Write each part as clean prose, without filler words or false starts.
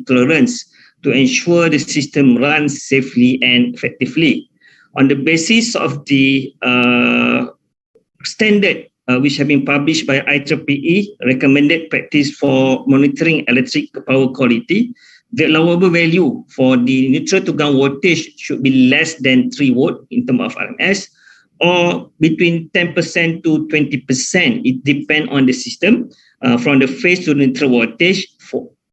tolerance to ensure the system runs safely and effectively. On the basis of the standard which have been published by IEEE, recommended practice for monitoring electric power quality, the allowable value for the neutral to ground voltage should be less than 3 volt in terms of RMS, or between 10% to 20%. It depends on the system from the phase to neutral voltage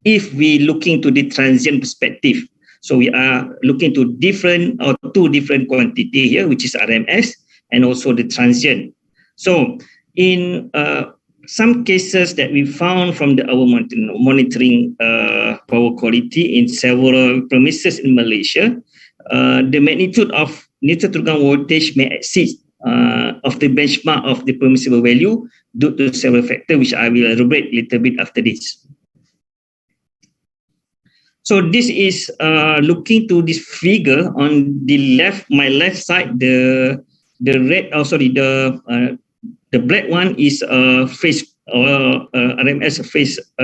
if we looking to the transient perspective. So we are looking to two different quantity here, which is RMS and also the transient. So in some cases that we found from our monitoring power quality in several premises in Malaysia, the magnitude of neutral to ground voltage may exceed of the benchmark of the permissible value due to several factors, which I will elaborate a little bit after this. So this is looking to this figure on the left, my left side, the black one is phase RMS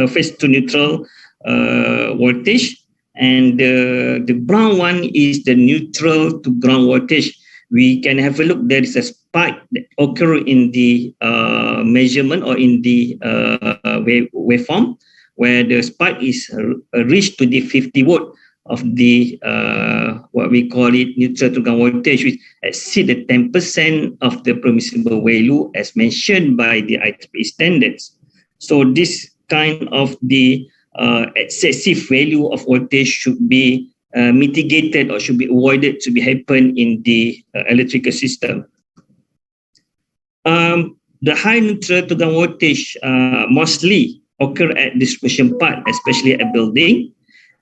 phase to neutral voltage, and the brown one is the neutral to ground voltage. We can have a look. There is a spike that occurs in the measurement or in the waveform, where the spike is reached to the 50 volt of the what we call it neutral to ground voltage, which exceed the 10% of the permissible value as mentioned by the IEEE standards. So this kind of the excessive value of voltage should be mitigated or should be avoided to be happen in the electrical system. The high neutral to ground voltage mostly occur at distribution part, especially at building.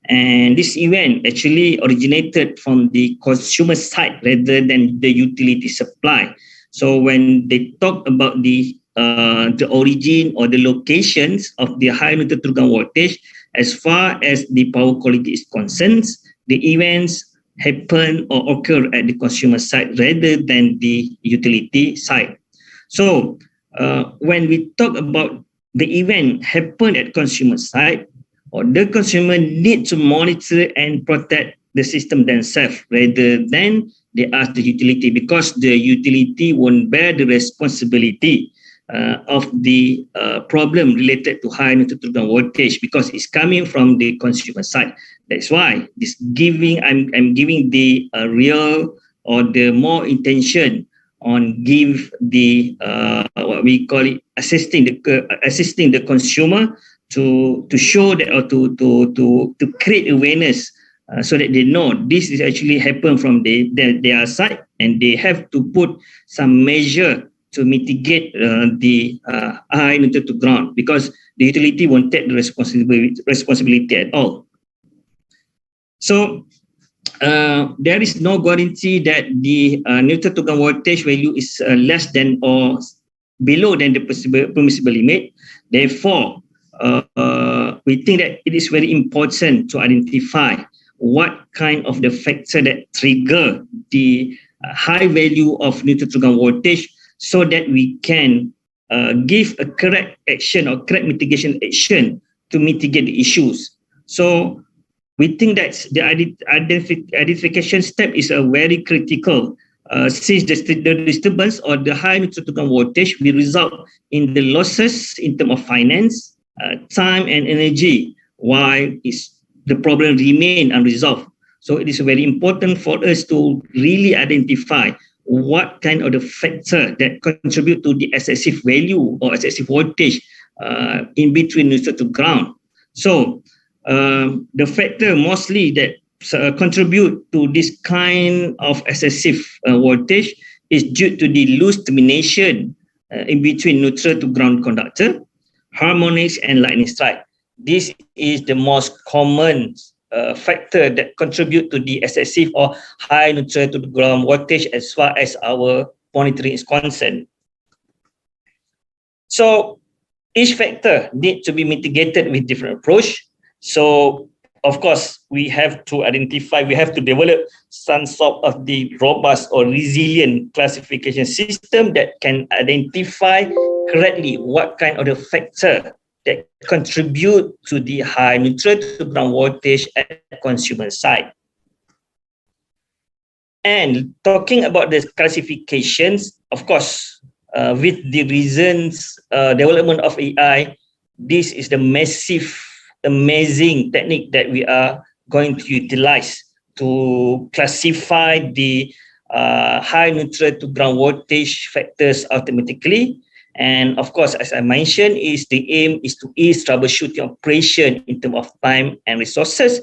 And this event actually originated from the consumer side rather than the utility supply. So when they talk about the origin or the locations of the high neutral to ground voltage, as far as the power quality is concerned, the events happen or occur at the consumer side rather than the utility side. So when we talk about the event happen at consumer side, or the consumer need to monitor and protect the system themselves rather than they ask the utility, because the utility won't bear the responsibility of the problem related to high neutral to ground voltage, because it's coming from the consumer side. That's why this I'm giving the real or the more intention on give the what we call it assisting the consumer to show that, or to create awareness so that they know this is actually happen from their side, and they have to put some measure to mitigate the high neutral to ground, because the utility won't take the responsibility at all. So there is no guarantee that the neutral to ground voltage value is less than or below than the permissible limit. Therefore, we think that it is very important to identify what kind of the factor that trigger the high value of neutral to ground voltage, so that we can give a correct action or correct mitigation action to mitigate the issues. So we think that the identification step is a very critical, since the disturbance or the high neutral to ground voltage will result in the losses in terms of finance, time and energy, while the problem remain unresolved. So it is very important for us to really identify what kind of the factor that contribute to the excessive value or excessive voltage in between neutral to ground. So the factor mostly that contribute to this kind of excessive voltage is due to the loose termination in between neutral to ground conductor, harmonics and lightning strike. This is the most common factor that contribute to the excessive or high neutral to the ground voltage as far as our monitoring is concerned. So each factor needs to be mitigated with different approach. So of course, we have to develop some sort of the robust or resilient classification system that can identify correctly what kind of the factor that contribute to the high neutral to ground voltage at consumer side. And talking about the classifications, of course, with the recent development of AI, this is the massive, amazing technique that we are going to utilize to classify the high neutral to ground voltage factors automatically. And of course, as I mentioned, the aim is to ease troubleshooting operation in terms of time and resources,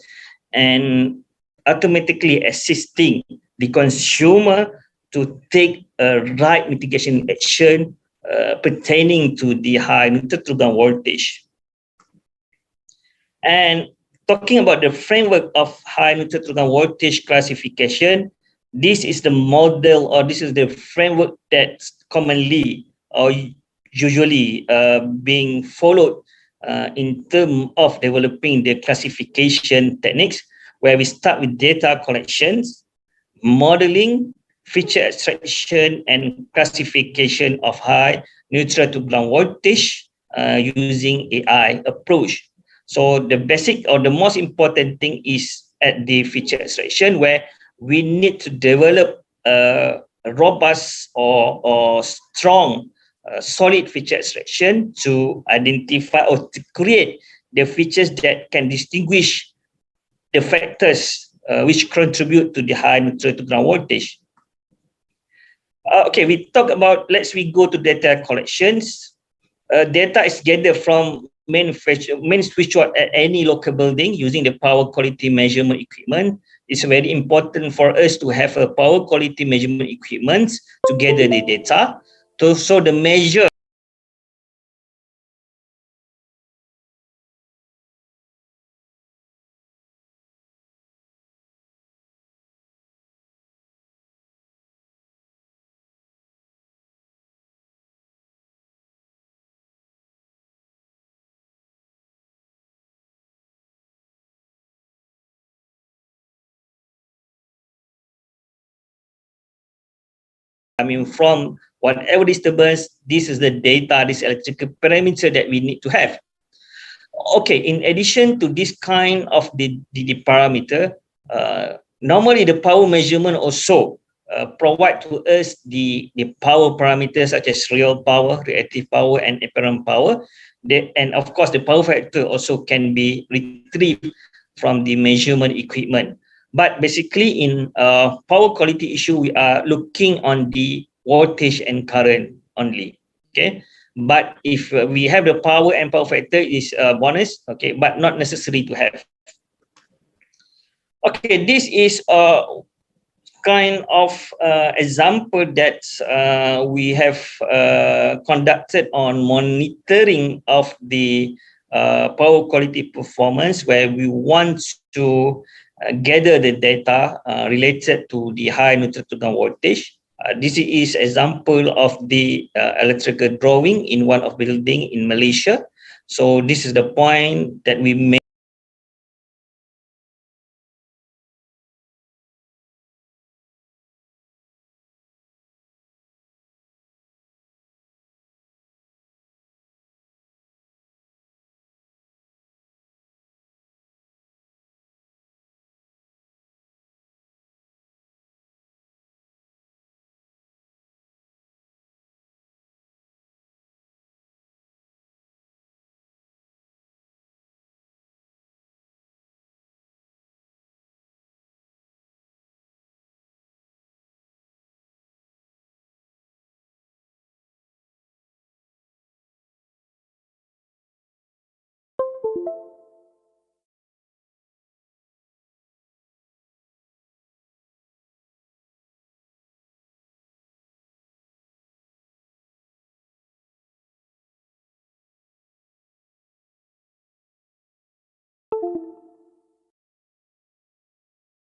and automatically assisting the consumer to take a right mitigation action pertaining to the high neutral to ground voltage. And talking about the framework of high neutral to ground voltage classification, this is the model, or this is the framework that's commonly or usually being followed in terms of developing the classification techniques, where we start with data collections, modeling, feature extraction, and classification of high neutral to ground voltage using AI approach. So the basic or the most important thing is at the feature extraction, where we need to develop a robust or strong solid feature extraction to identify or to create the features that can distinguish the factors which contribute to the high neutral to ground voltage. Okay, we talk about, we go to data collections. Data is gathered from main switchboard at any local building using the power quality measurement equipment. It's very important for us to have a power quality measurement equipment to gather the data. So the measure from whatever disturbance, this is the data, this electrical parameter that we need to have. Okay, in addition to this kind of the parameter, normally the power measurement also provide to us the power parameters such as real power, reactive power, and apparent power. And of course, the power factor also can be retrieved from the measurement equipment. But basically, in power quality issue, we are looking on the voltage and current only. Okay. But if we have the power and power factor, is a bonus, okay, but not necessary to have. Okay, this is a kind of example that we have conducted on monitoring of the power quality performance, where we want to gather the data related to the high neutral to ground voltage. This is example of the electrical drawing in one of building in Malaysia. So this is the point that we made.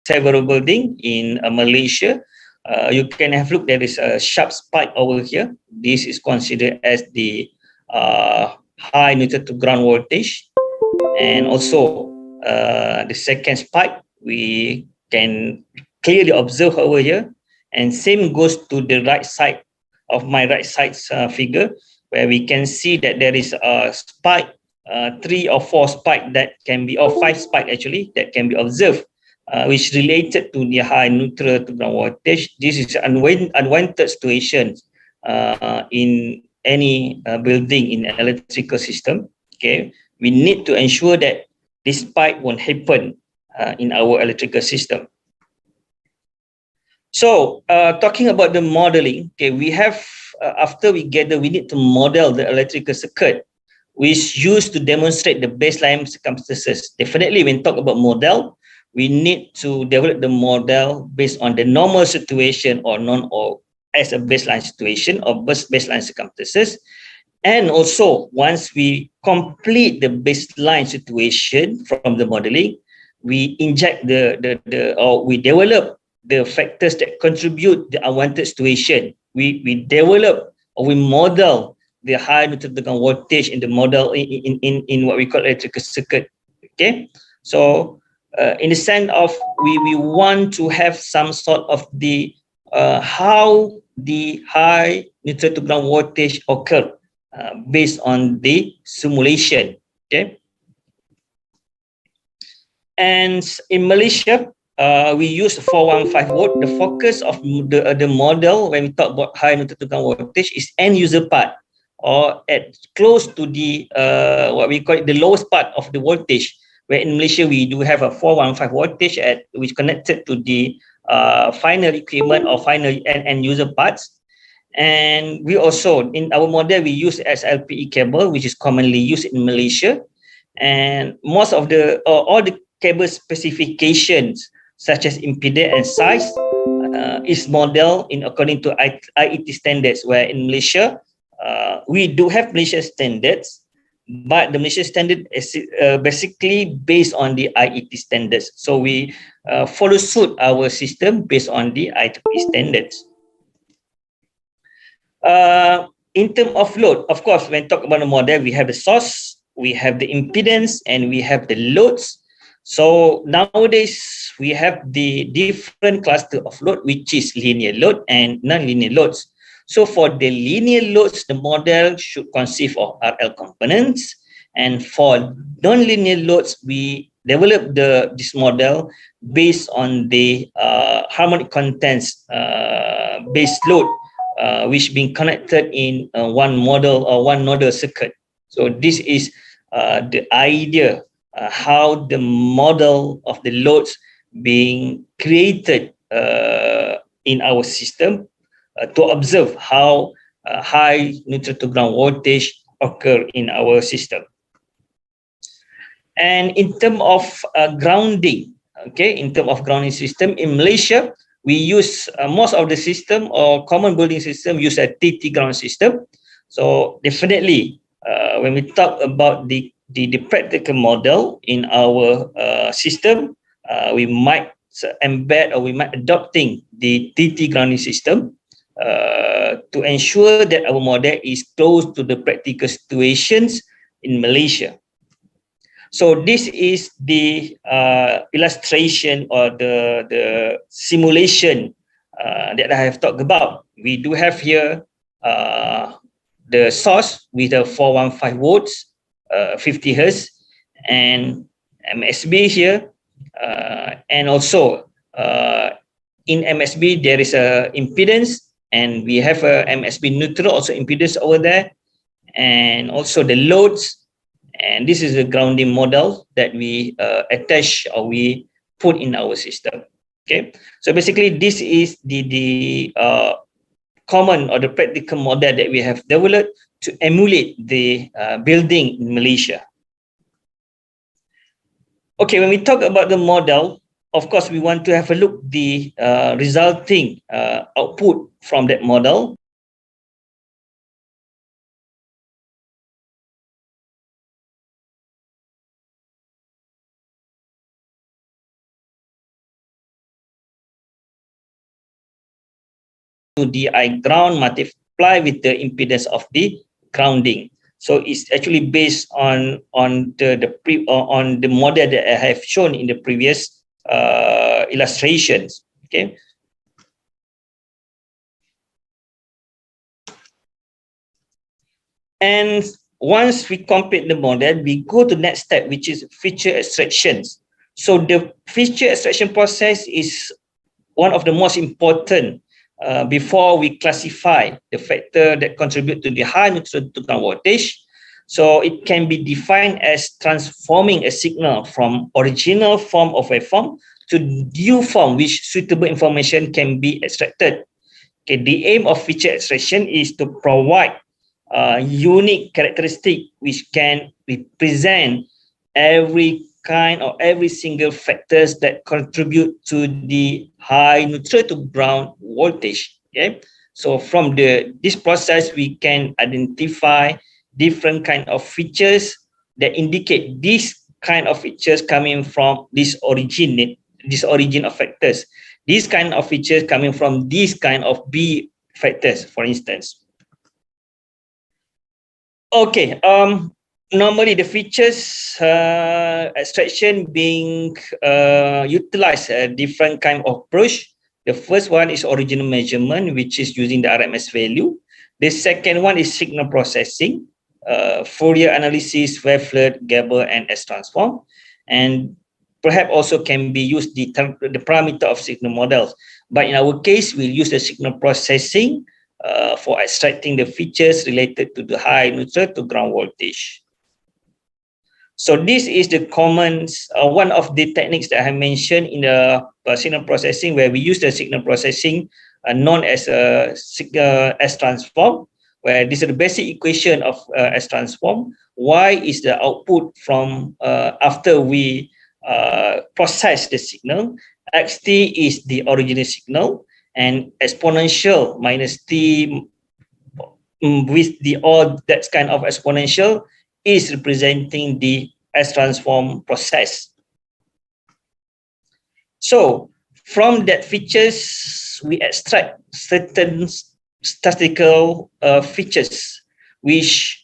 Several building in Malaysia. You can have a look, there is a sharp spike over here. This is considered as the high neutral to ground voltage. And also the second spike, we can clearly observe over here. And same goes to the right side of my right side figure, where we can see that there is a spike 3 or 4 spike that can be, or 5 spike actually, that can be observed, which related to the high neutral to ground voltage. This is unwanted situation in any building in electrical system. Okay, we need to ensure that this spike won't happen in our electrical system. So talking about the modeling, okay, we have after we gather, we need to model the electrical circuit which used to demonstrate the baseline circumstances. Definitely, when talk about model, we need to develop the model based on the normal situation or as a baseline situation or baseline circumstances. And also, once we complete the baseline situation from the modeling, we inject or we develop the factors that contribute the unwanted situation. We develop or we model the high neutral ground voltage in the model in what we call electrical circuit. Okay, so in the sense of we want to have some sort of the how the high neutral ground voltage occur based on the simulation. Okay, and in Malaysia, we use 415 volt. The focus of the model when we talk about high neutral ground voltage is end user part, or at close to the what we call it, the lowest part of the voltage. Where in Malaysia we do have a 415 voltage which connected to the final equipment or final end user parts. And we also, in our model, we use SLPE cable, which is commonly used in Malaysia. And most of all the cable specifications, such as impedance and size, is modeled according to IEEE standards, where in Malaysia, we do have Malaysia standards, but the Malaysia standard is basically based on the IEEE standards. So we follow suit our system based on the IEEE standards. In terms of load, of course, when talk about the model, we have the source, we have the impedance, and we have the loads. So nowadays, we have the different cluster of load, which is linear load and non-linear loads. So for the linear loads, the model should consist of RL components. And for non-linear loads, we develop this model based on the harmonic contents based load, which being connected in one model or one nodal circuit. So this is the idea how the model of the loads being created in our system to observe how high neutral to ground voltage occur in our system. And in terms of grounding, okay, in terms of grounding system in Malaysia, we use most of the system or common building system use a TT ground system. So definitely, when we talk about the practical model in our system, we might embed or we might adopting the TT grounding system to ensure that our model is close to the practical situations in Malaysia. So this is the illustration or the simulation that I have talked about. We do have here the source with a 415 volts, 50 hertz, and MSB here, and also in MSB there is a impedance, and we have a MSB neutral also impedance over there, and also the loads. And this is the grounding model that we attach or we put in our system. Okay, so basically this is the common or the practical model that we have developed to emulate the building in Malaysia. Okay, when we talk about the model, of course, we want to have a look the resulting output from that model. To DI ground multiply with the impedance of the grounding. So it's actually based on the model that I have shown in the previous illustrations. Okay. And once we complete the model, we go to the next step, which is feature extractions. So the feature extraction process is one of the most important before we classify the factor that contribute to the high neutral to ground voltage. So it can be defined as transforming a signal from original form of waveform to new form which suitable information can be extracted. Okay, the aim of feature extraction is to provide unique characteristic which can represent every kind or every single factors that contribute to the high neutral to ground voltage. Okay, so from this process we can identify different kind of features that indicate this kind of features coming from this origin of factors. These kind of features coming from this kind of B factors, for instance. Okay, normally the features extraction being utilized a different kind of approach. The first one is original measurement, which is using the RMS value. The second one is signal processing, Fourier analysis, wavelet, Gabor, and S transform. And perhaps also can be used the parameter of signal models. But in our case, we'll use the signal processing for extracting the features related to the high neutral to ground voltage. So this is the common, one of the techniques that I mentioned in the signal processing, where we use the signal processing known as S transform, where this is the basic equation of S transform. Y is the output from after we process the signal. Xt is the original signal, and exponential minus t with the all that kind of exponential is representing the S transform process. So from that features, we extract certain statistical features which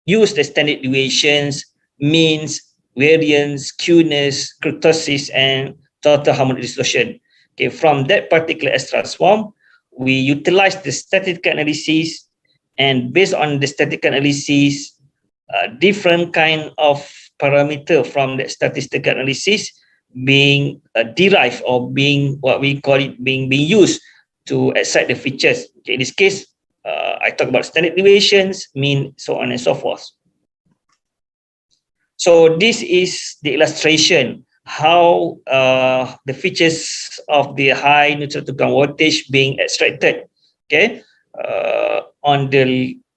use the standard deviations, means, variance, skewness, kurtosis, and total harmonic distortion. Okay, from that particular S transform, we utilize the statistical analysis, and based on the statistical analysis, different kind of parameter from the statistical analysis being derived or being what we call it being used to extract the features. Okay, in this case, I talk about standard deviations, mean, so on and so forth. So this is the illustration how the features of the high neutral to ground voltage being extracted. Okay, on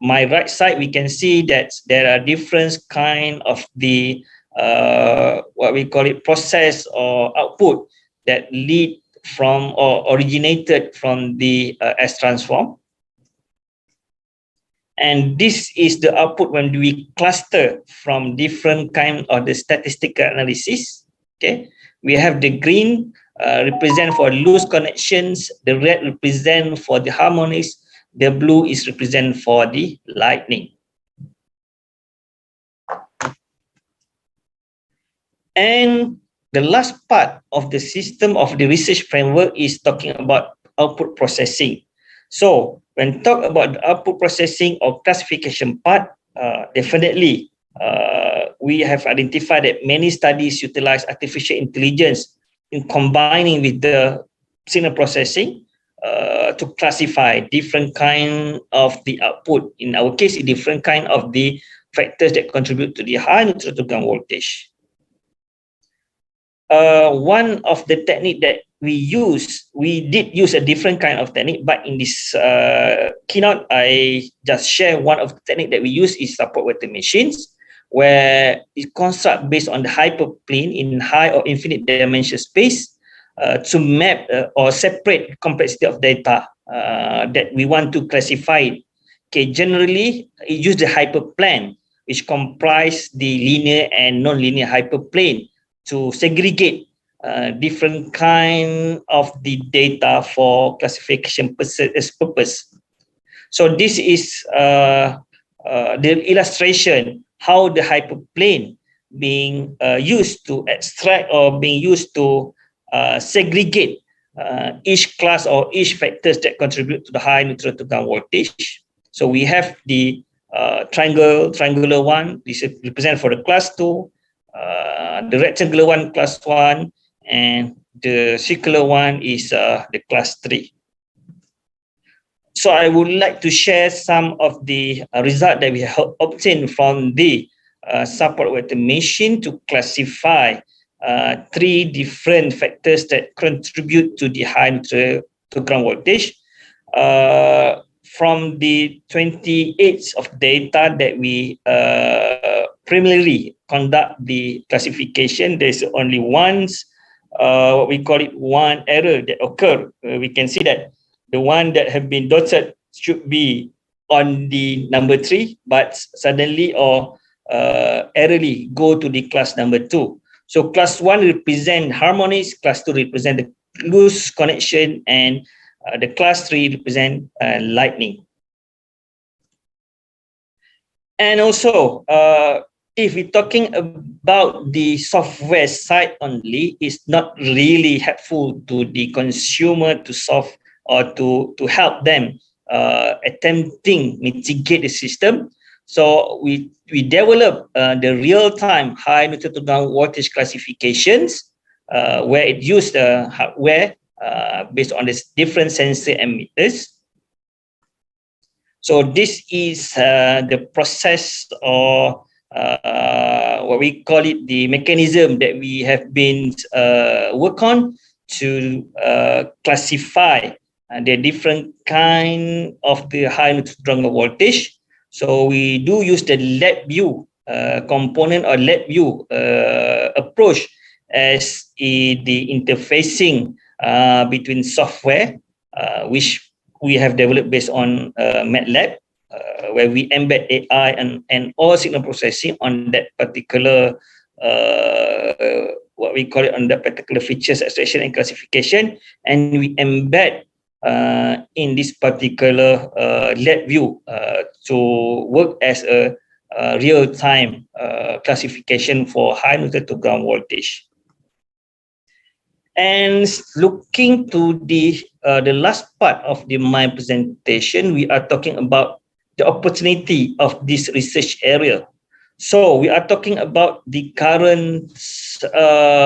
my right side, we can see that there are different kind of the what we call it process or output that lead from or originated from the S transform. And this is the output when we cluster from different kind of the statistical analysis. Okay, we have the green represent for loose connections, the red represent for the harmonics, the blue is represent for the lightning. And the last part of the system of the research framework is talking about output processing. So when talk about the output processing or classification part, definitely we have identified that many studies utilize artificial intelligence in combining with the signal processing to classify different kind of the output. In our case, different kind of the factors that contribute to the high neutral to ground voltage. One of the technique that we did use a different kind of technique, but in this keynote, I just share one of the technique that we use is support vector machines, where it construct based on the hyperplane in high or infinite dimension space to map or separate complexity of data that we want to classify. Okay, generally, it use the hyperplane, which comprise the linear and non-linear hyperplane to segregate different kind of the data for classification purpose. So this is the illustration how the hyperplane being used to extract or being used to segregate each class or each factors that contribute to the high neutral to ground voltage. So we have the triangular one, this is represent for the class 2, the rectangular one, class 1, and the circular one is the class 3. So I would like to share some of the result that we have obtained from the support automation to classify 3 different factors that contribute to the high neutral to ground voltage. From the 28 of data that we preliminarily conduct the classification, there's only what we call it one error that occurred. We can see that the one that have been dotted should be on the number 3, but suddenly or errorly go to the class number 2. So class 1 represent harmonics, class 2 represent the loose connection, and the class 3 represent lightning. And also, if we're talking about the software side only, it's not really helpful to the consumer to solve or to help them attempting mitigate the system. So we develop the real-time high neutral to ground voltage classifications where it used hardware based on this different sensor emitters. So this is the process or what we call it, the mechanism that we have been work on to classify the different kind of the high neutral voltage. So we do use the LabVIEW component or LabVIEW approach as the interfacing between software, which we have developed based on MATLAB, where we embed AI and all signal processing on that particular what we call it, on that particular features extraction and classification, and we embed in this particular LabVIEW to work as a real-time classification for high neutral to ground voltage. And looking to the last part of my presentation, we are talking about the opportunity of this research area. So we are talking about the current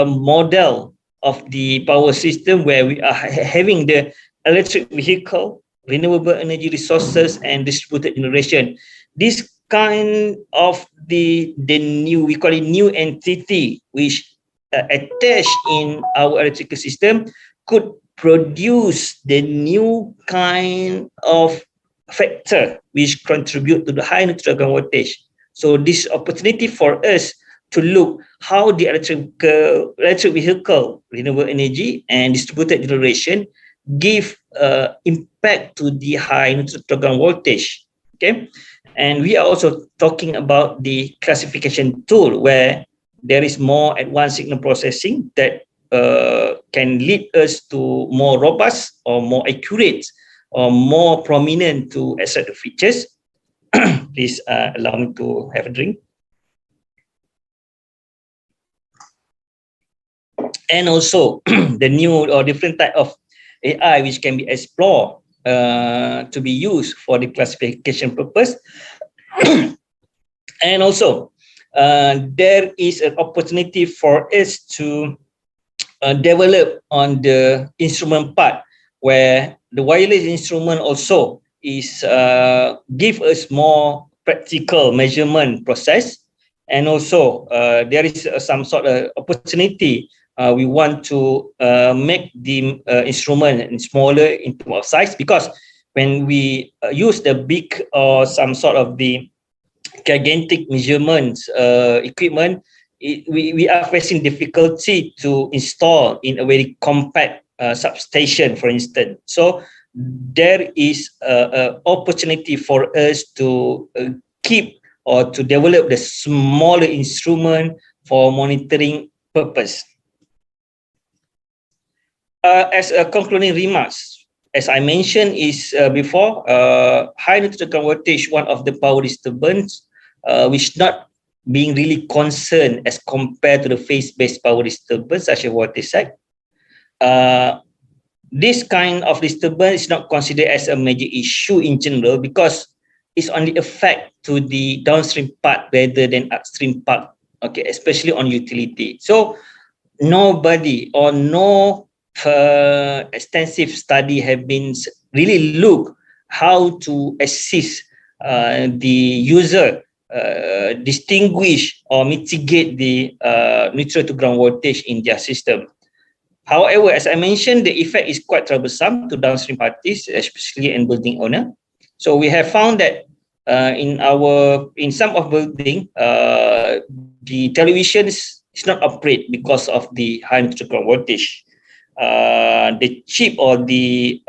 model of the power system where we are having the electric vehicle, renewable energy resources, and distributed generation. This kind of the new, we call it new entity, which attached in our electrical system could produce the new kind of factor which contribute to the high neutral ground voltage. So this opportunity for us to look how the electric vehicle, renewable energy, and distributed generation give impact to the high neutral ground voltage. Okay, and we are also talking about the classification tool where there is more advanced signal processing that can lead us to more robust or more accurate or more prominent to extract the features. Please allow me to have a drink. And also the new or different type of AI which can be explored to be used for the classification purpose. And also there is an opportunity for us to develop on the instrument part, where the wireless instrument also is give us more practical measurement process. And also there is some sort of opportunity. We want to make the instrument smaller in terms of size, because when we use the big or some sort of the gigantic measurements equipment, we are facing difficulty to install in a very compact substation, for instance. So there is an opportunity for us to keep or to develop the smaller instrument for monitoring purpose. As a concluding remarks, as I mentioned before, high neutral ground voltage, one of the power disturbance which not being really concerned as compared to the phase-based power disturbance such as voltage side. This kind of disturbance is not considered as a major issue in general, because is only affect to the downstream part rather than upstream part, okay, especially on utility. So nobody or no extensive study have been really look how to assist the user distinguish or mitigate the neutral to ground voltage in their system. However, as I mentioned, the effect is quite troublesome to downstream parties, especially in building owner. So we have found that in some of building, the televisions is not operate because of the high neutral ground voltage. The chip or the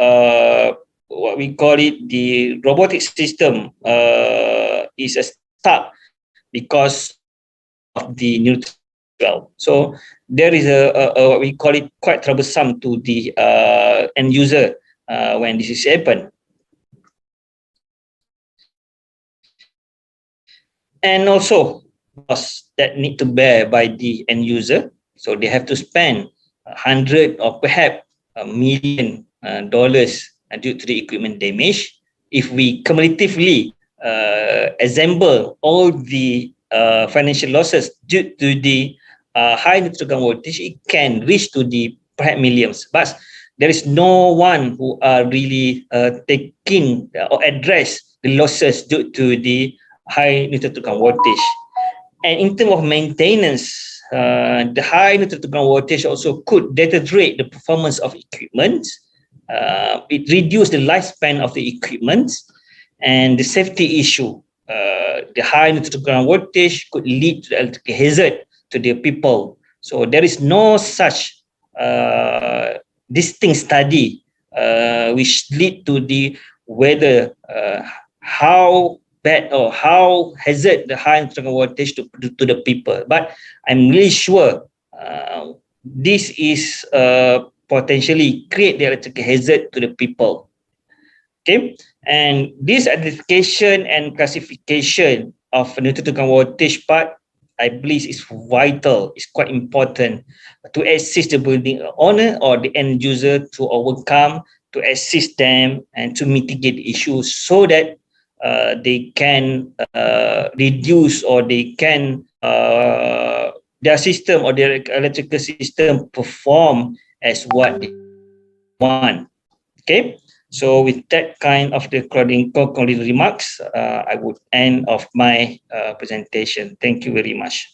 what we call it, the robotic system is stuck because of the neutral. So there is a what we call it quite troublesome to the end user when this is happen. And also costs that need to bear by the end user. So they have to spend $100 or perhaps $1 million due to the equipment damage. If we cumulatively assemble all the financial losses due to the high neutral ground voltage, it can reach to the perhaps millions. But there is no one who are really taking or address the losses due to the high neutral ground voltage. And in terms of maintenance, the high neutral ground voltage also could deteriorate the performance of equipment. It reduces the lifespan of the equipment, and the safety issue. The high neutral ground voltage could lead to electrical hazard to the people. So there is no such distinct study which lead to the whether how bad or how hazard the high neutral voltage to the people. But I'm really sure this is potentially create the electrical hazard to the people. Okay, and this identification and classification of neutral voltage part, I believe, is vital. It's quite important to assist the building owner or the end user to overcome, to assist them, and to mitigate the issues so that they can reduce or they can their system or their electrical system perform as what they want. Okay, so with that kind of the concluding remarks, I would end of my presentation. Thank you very much.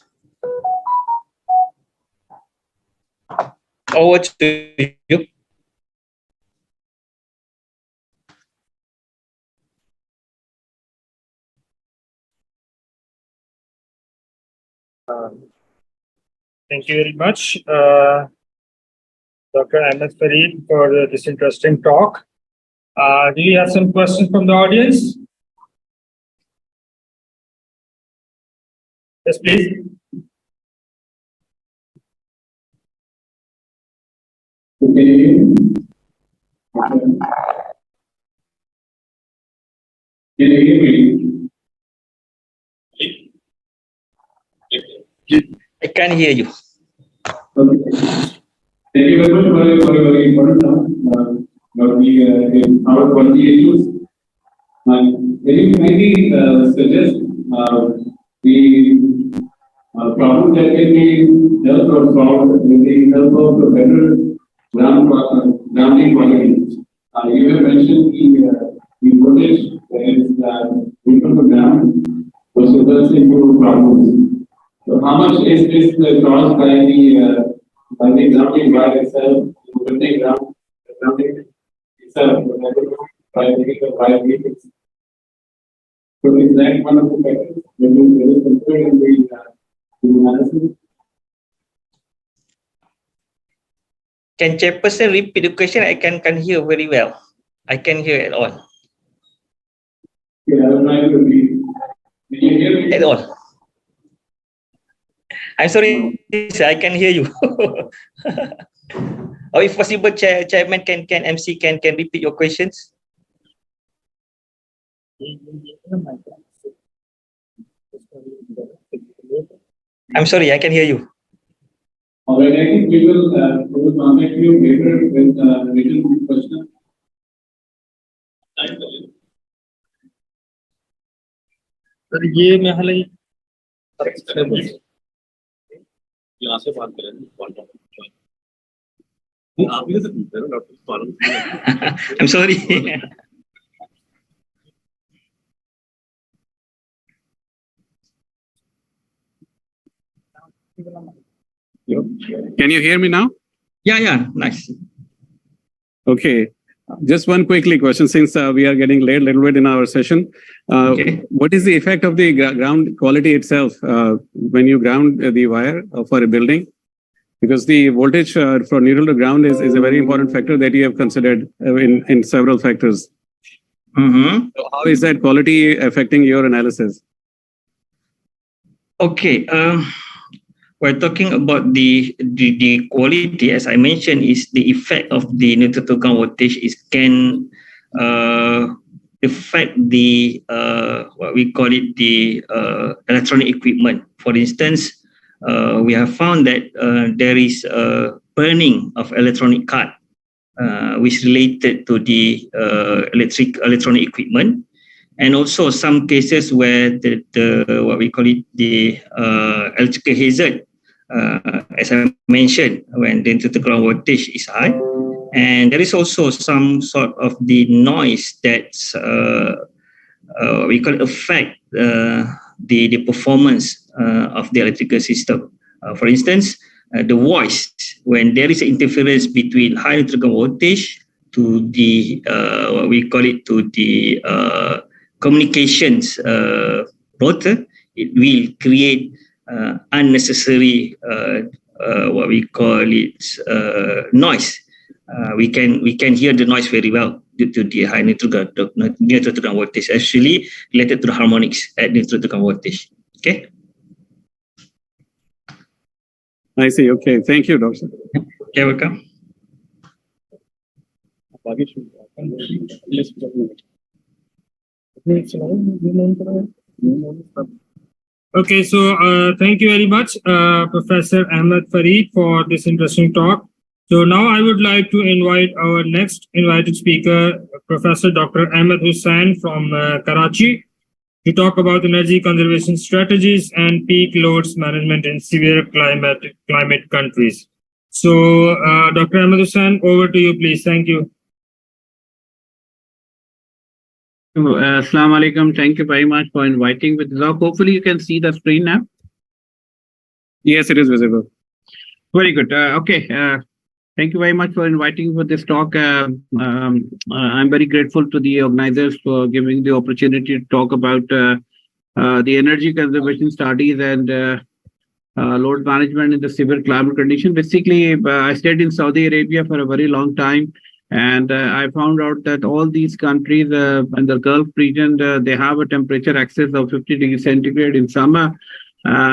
Over to you. Thank you very much, Dr. Ahmed Fareed, for this interesting talk. Do you have some questions from the audience? Yes, please. Can you hear me? Can you hear me? I can't hear you. Okay. Thank you very much for a very important talk about the our quality issues. Can you kindly suggest the problems that can be helped or solved with the help of the better grounding quality? You have mentioned the voltage that is equal to ground, which results into problems. So how much is this caused by the grounding wire itself, the grounding itself, by the wire matrix? So is that one of the factors that is considered in the analysis? Can Chairperson repeat the question? I can't hear very well. I can't hear at all. Yeah, I will try to repeat. Can you hear me? At all. I'm sorry, sir, I can hear you. Or if possible, Chairman can MC can repeat your questions. I'm sorry, I can hear you. All right, I think we will contact you later with written question. Sir ये मैं हाल ही यहाँ से बात करें आप ही से पूछते हैं doctor I'm sorry. Can you hear me now? Yeah, nice. Okay. Just one quickly question, since we are getting late a little bit in our session. Okay. What is the effect of the ground quality itself when you ground the wire for a building? Because the voltage from neutral to ground is a very important factor that you have considered in several factors. Mm-hmm. So how is that quality affecting your analysis? Okay. We're talking about the quality, as I mentioned, is the effect of the neutral to ground voltage can affect the what we call it the electronic equipment. For instance, we have found that there is a burning of electronic card, which related to the electronic equipment. And also some cases where the what we call it the electrical hazard, as I mentioned, when the neutral to ground voltage is high, and there is also some sort of the noise that's we call affect the performance of the electrical system. For instance, the voice, when there is interference between high neutral ground voltage to the what we call it to the communications rotor, it will create unnecessary what we call it noise. We can hear the noise very well due to the high neutral to ground voltage, actually related to the harmonics at neutral to ground voltage. Okay. I see. Okay. Thank you, Doctor. Okay, welcome. Okay, so thank you very much, Professor Ahmed Fareed, for this interesting talk. So now I would like to invite our next invited speaker, Professor Dr. Ahmed Hussain from Karachi, to talk about energy conservation strategies and peak loads management in severe climate countries. So, Dr. Ahmed Hussain, over to you, please. Thank you. Assalamu alaikum. Thank you very much for inviting me. Hopefully you can see the screen now. Yes, it is visible. Very good. Okay. Thank you very much for inviting for this talk. I'm very grateful to the organizers for giving the opportunity to talk about the energy conservation studies and load management in the severe climate condition. Basically, I stayed in Saudi Arabia for a very long time. And I found out that all these countries in the Gulf region, they have a temperature excess of 50 degrees centigrade in summer.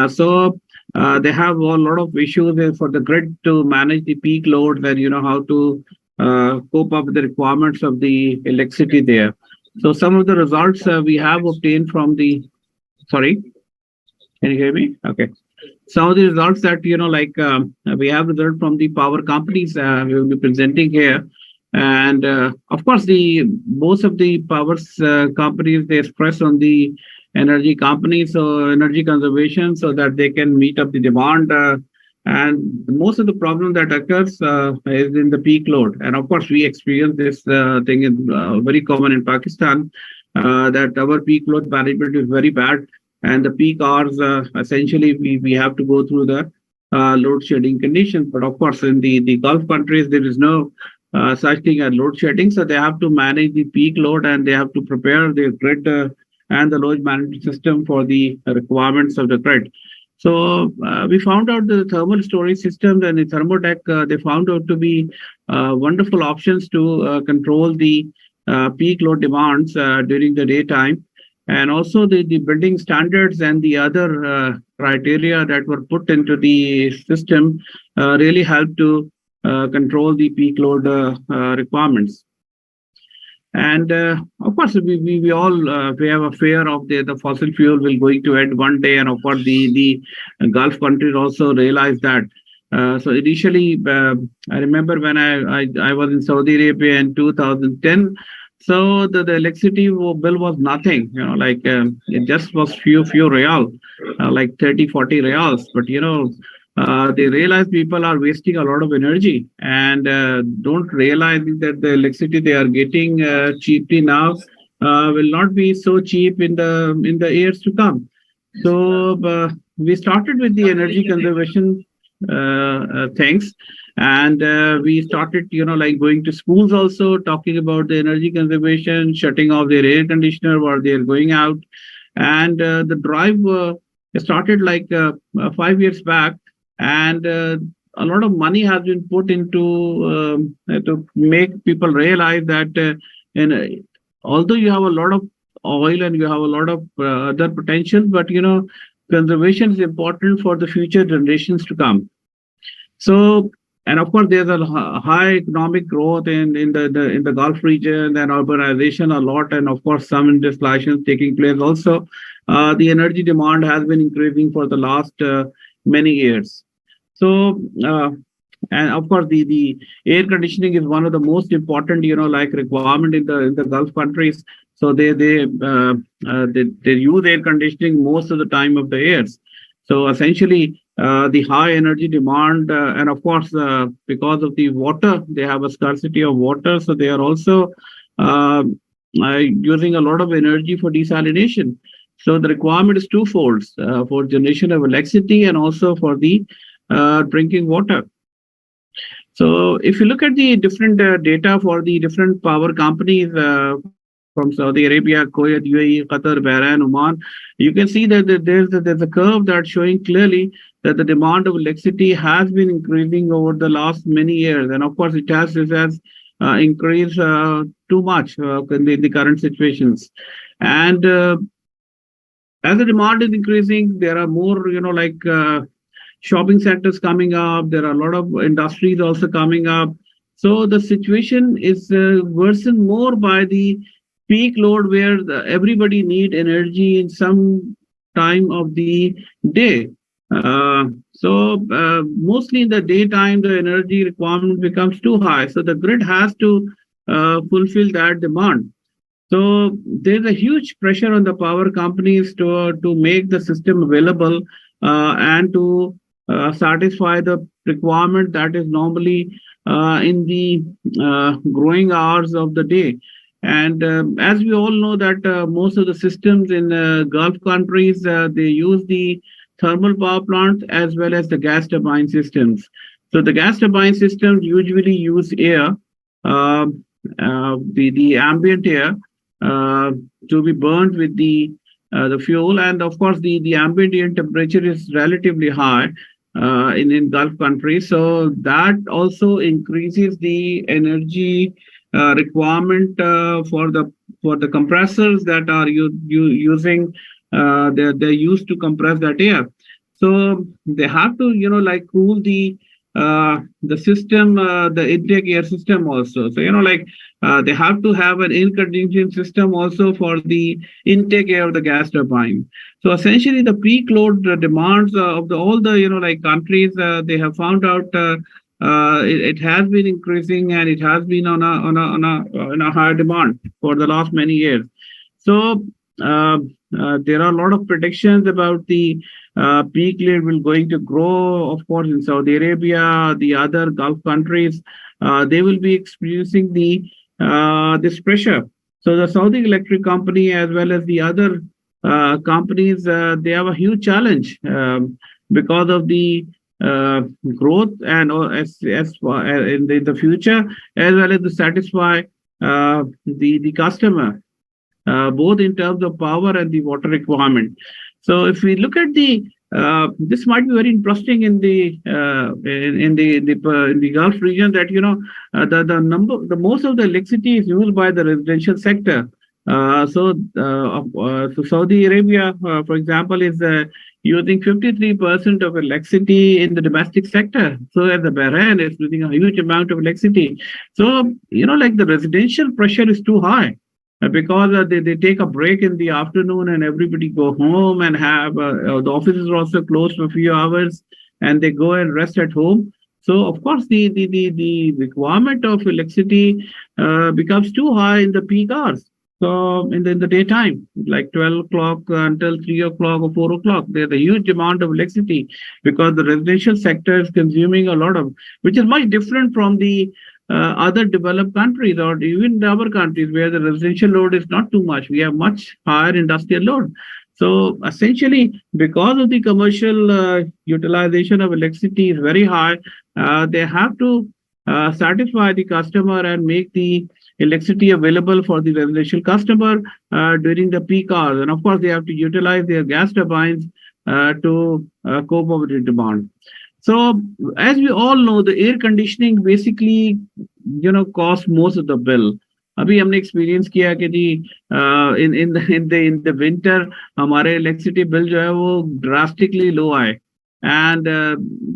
So they have a lot of issues for the grid to manage the peak loads and, how to cope up with the requirements of the electricity there. So some of the results we have obtained from the, sorry, can you hear me? Okay. Some of the results that, we have results from the power companies we will be presenting here. And of course, most of the power companies, they express on the energy companies, so energy conservation, so that they can meet up the demand. And most of the problem that occurs is in the peak load. And of course, we experience this thing is very common in Pakistan, that our peak load management is very bad. And the peak hours, essentially, we have to go through the load shedding conditions. But of course, in the Gulf countries, there is no such thing as load shedding. So they have to manage the peak load and they have to prepare their grid and the load management system for the requirements of the grid. So we found out the thermal storage systems and the thermotech, they found out to be wonderful options to control the peak load demands during the daytime. And also the building standards and the other criteria that were put into the system really helped to control the peak load requirements. And of course, we all we have a fear of the fossil fuel will going to end one day, and of course the Gulf countries also realize that. So initially, I remember when I was in Saudi Arabia in 2010. So the electricity bill was nothing, it just was few real, like 30, 40 reals. But they realize people are wasting a lot of energy and don't realize that the electricity they are getting cheaply now will not be so cheap in the years to come. So we started with the energy conservation things, and we started, going to schools also, talking about the energy conservation, shutting off their air conditioner while they're going out, and the drive started like 5 years back, and a lot of money has been put into to make people realize that although you have a lot of oil and you have a lot of other potential, but conservation is important for the future generations to come. So, and of course, there's a high economic growth in the Gulf region and urbanization a lot, and of course, some industrialization taking place also. The energy demand has been increasing for the last many years. So, and of course, the air conditioning is one of the most important, requirement in the Gulf countries. So they use air conditioning most of the time of the years. So essentially, the high energy demand, and of course, because of the water, they have a scarcity of water. So they are also using a lot of energy for desalination. So the requirement is twofold, for generation of electricity and also for the drinking water. So if you look at the different data for the different power companies from Saudi Arabia, Kuwait, UAE, Qatar, Bahrain, Oman, you can see that there's a curve that's showing clearly that the demand of electricity has been increasing over the last many years. And of course, it has increased too much in the current situations. And as the demand is increasing, there are more, shopping centers coming up. There are a lot of industries also coming up. So the situation is worsened more by the peak load, where everybody need energy in some time of the day. So mostly in the daytime, the energy requirement becomes too high. So the grid has to fulfill that demand. So there's a huge pressure on the power companies to make the system available and to satisfy the requirement that is normally in the growing hours of the day. And as we all know that most of the systems in Gulf countries, they use the thermal power plants as well as the gas turbine systems. So the gas turbine systems usually use air, the ambient air, to be burned with the fuel. And of course, the ambient air temperature is relatively high in Gulf countries. So that also increases the energy requirement for the compressors that are using. They're used to compress that air. So they have to cool the system, the intake air system also. So they have to have an air conditioning system also for the intake air of the gas turbine. So essentially, the peak load demands of all the countries, they have found out it has been increasing, and it has been on a higher demand for the last many years. So there are a lot of predictions about the peak load will going to grow. Of course, in Saudi Arabia, the other Gulf countries, they will be experiencing this pressure. So the Saudi Electric Company, as well as the other companies, they have a huge challenge because of the growth and as in the future, as well as to satisfy the customer, both in terms of power and the water requirement. So if we look at this might be very interesting in the Gulf region, that the most of the electricity is used by the residential sector. So Saudi Arabia, for example, is using 53% of electricity in the domestic sector. So as the Bahrain is using a huge amount of electricity. So the residential pressure is too high. Because they take a break in the afternoon and everybody go home and have the offices are also closed for a few hours, and they go and rest at home. So of course the requirement of electricity becomes too high in the peak hours. So in the daytime, like 12 o'clock until 3 o'clock or 4 o'clock, there's a huge amount of electricity because the residential sector is consuming a lot of, which is much different from the other developed countries or even our countries where the residential load is not too much. We have much higher industrial load. So essentially, because of the commercial utilization of electricity is very high, they have to satisfy the customer and make the electricity available for the residential customer during the peak hours. And of course, they have to utilize their gas turbines to cope up with the demand. So as we all know, the air conditioning basically, costs most of the bill. अभी हमने experience किया कि जी in the winter हमारे electricity bill जो है वो drastically लो आए and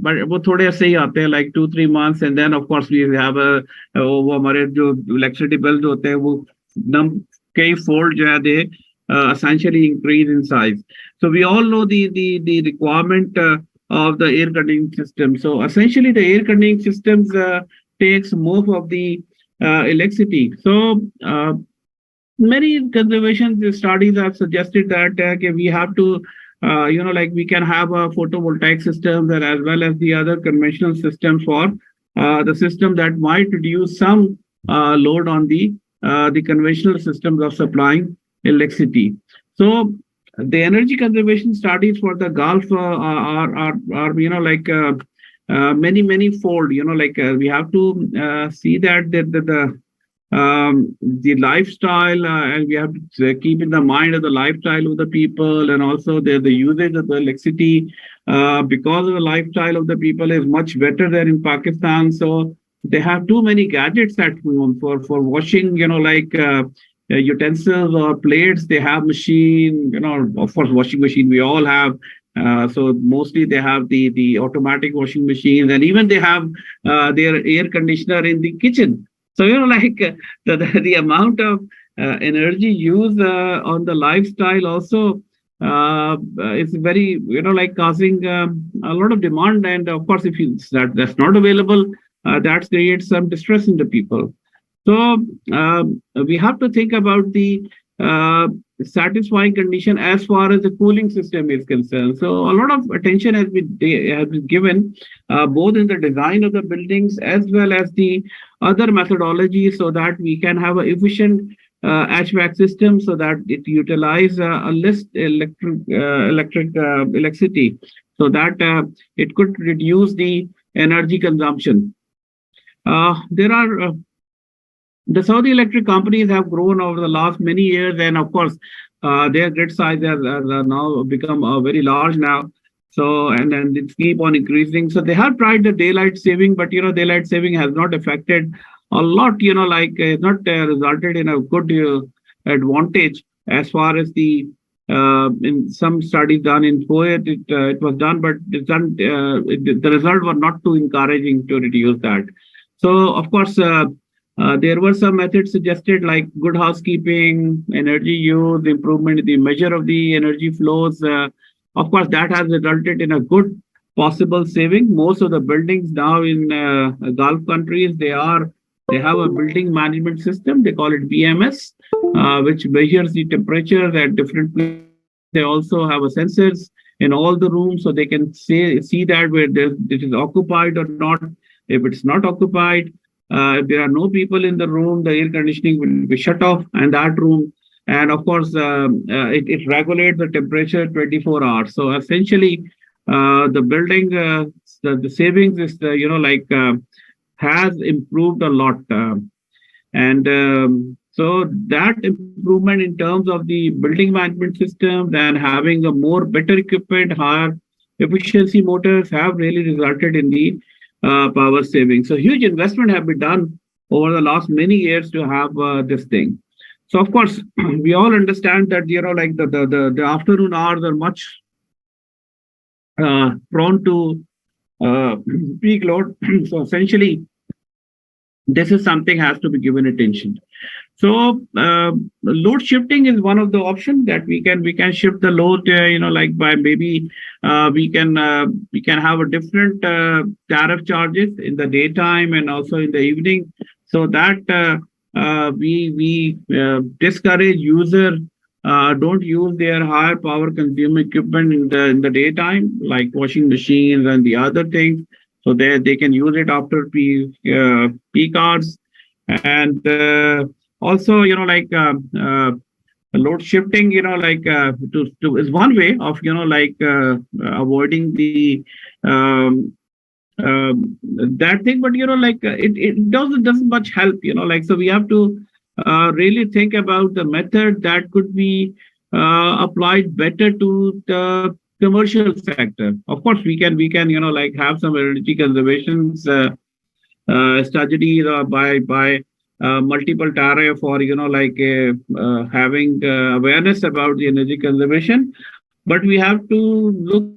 but वो थोड़े ऐसे ही आते हैं like 2-3 months and then of course we have वो हमारे जो इलेक्ट्रिसिटी बिल होते हैं वो कई फोल्ड जो है दे essentially increase in size. So we all know the requirement of the air conditioning system. So essentially the air conditioning systems takes most of the electricity. So many conservation studies have suggested that we have to, like we can have a photovoltaic system that as well as the other conventional systems for the system that might reduce some load on the conventional systems of supplying electricity. So the energy conservation studies for the Gulf are like many fold. We have to see that the lifestyle and we have to keep in the mind of the lifestyle of the people and also the usage of the electricity because of the lifestyle of the people is much better than in Pakistan. So they have too many gadgets at home for washing, utensils or plates. They have machine, of course, washing machine we all have. So mostly they have the automatic washing machines, and even they have their air conditioner in the kitchen. So the amount of energy used on the lifestyle also is very causing a lot of demand. And of course, if that's not available, that creates some distress in the people. So we have to think about the satisfying condition as far as the cooling system is concerned. So a lot of attention has been given both in the design of the buildings as well as the other methodologies so that we can have an efficient HVAC system so that it utilizes a less electricity so that it could reduce the energy consumption. The Saudi electric companies have grown over the last many years, and of course, their grid size has now become very large now. So, and it keep on increasing. So they have tried the daylight saving, but daylight saving has not affected a lot. It's not resulted in a good advantage as far as the in some studies done in Kuwait, it was done, but it's done. The result was not too encouraging to reduce that. So, of course. There were some methods suggested like good housekeeping, energy use, improvement in the measure of the energy flows. Of course, that has resulted in a good possible saving. Most of the buildings now in Gulf countries, they have a building management system. They call it BMS, which measures the temperature at different places. They also have a sensors in all the rooms, so they can see that where it is occupied or not. If it's not occupied, if there are no people in the room, the air conditioning will be shut off in that room. And of course, it regulates the temperature 24 hours. So essentially, the building, the savings is, has improved a lot. So that improvement in terms of the building management system and having a better equipment, higher efficiency motors have really resulted in the power saving. So huge investment have been done over the last many years to have this thing. So of course, we all understand that the afternoon hours are much prone to peak load. So essentially, this is something has to be given attention. So load shifting is one of the options that we can shift the load, like by maybe we can have a different tariff charges in the daytime and also in the evening, so that we discourage user don't use their higher power consuming equipment in the daytime, like washing machines and the other things, so they can use it after peak hours. And also, load shifting, to is one way of, avoiding the um, that thing. But it doesn't much help, so we have to really think about the method that could be applied better to the commercial sector. Of course, we can have some energy conservations studies by multiple tariff, or having awareness about the energy conservation. But we have to look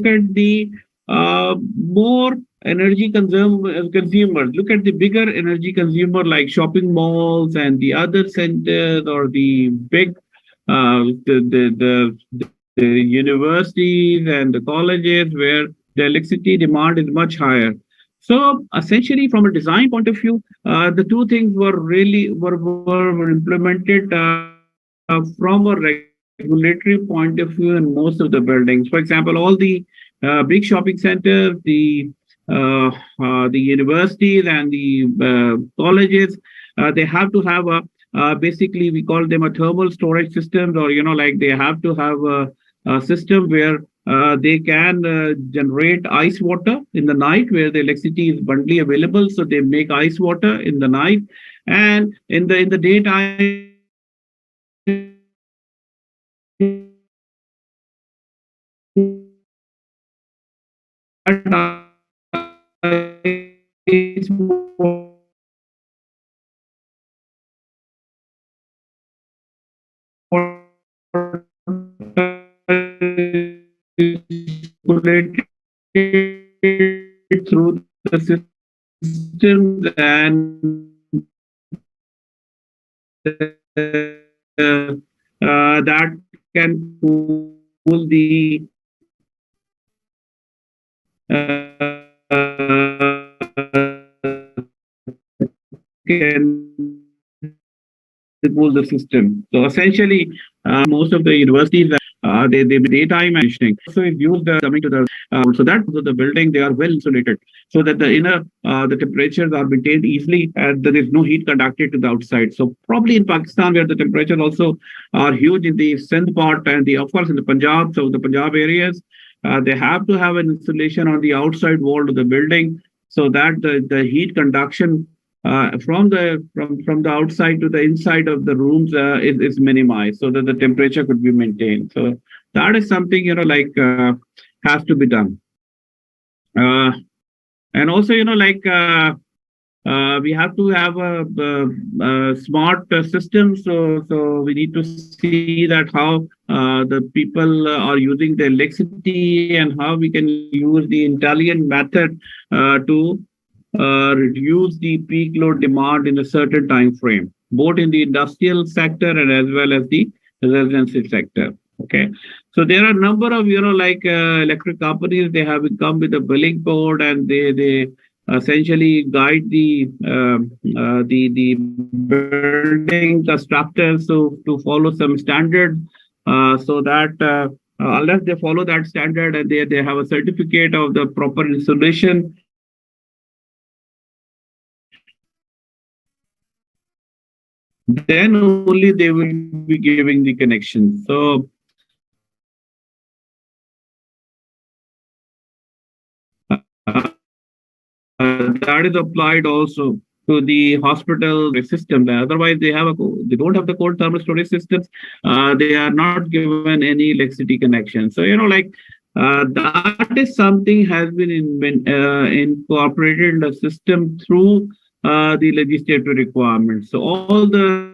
at the more energy consumers. Look at the bigger energy consumer, like shopping malls and the other centers, or the big the universities and the colleges, where the electricity demand is much higher. So essentially, from a design point of view, the two things were implemented from a regulatory point of view in most of the buildings. For example, all the big shopping centers, the universities and the colleges, they have to have a basically we call them a thermal storage systems, or they have to have a system where they can generate ice water in the night, where the electricity is abundantly available. So they make ice water in the night, and in the daytime ice water through the systems, and that can cool the can cool the system. So essentially, most of the universities, they daytime mentioning. So if used coming to the so that the building, they are well insulated, so that the inner the temperatures are maintained easily, and there is no heat conducted to the outside. So probably in Pakistan, where the temperatures also are huge in the Sindh part, and the of course in the Punjab, so the Punjab areas, they have to have an insulation on the outside wall of the building, so that the heat conduction from the outside to the inside of the rooms is minimized, so that the temperature could be maintained. So that is something has to be done. And also, we have to have a smart system. So we need to see that how the people are using the electricity, and how we can use the intelligent method to reduce the peak load demand in a certain time frame, both in the industrial sector and as well as the residential sector. Okay, so there are a number of electric companies. They have come with a billing code, and they essentially guide the building constructors to follow some standard, so that unless they follow that standard and they have a certificate of the proper insulation, then only they will be giving the connection. So that is applied also to the hospital system. Otherwise, they don't have the cold thermal storage systems. They are not given any electricity connection. So that is something has been incorporated in the system through the legislative requirements. So all the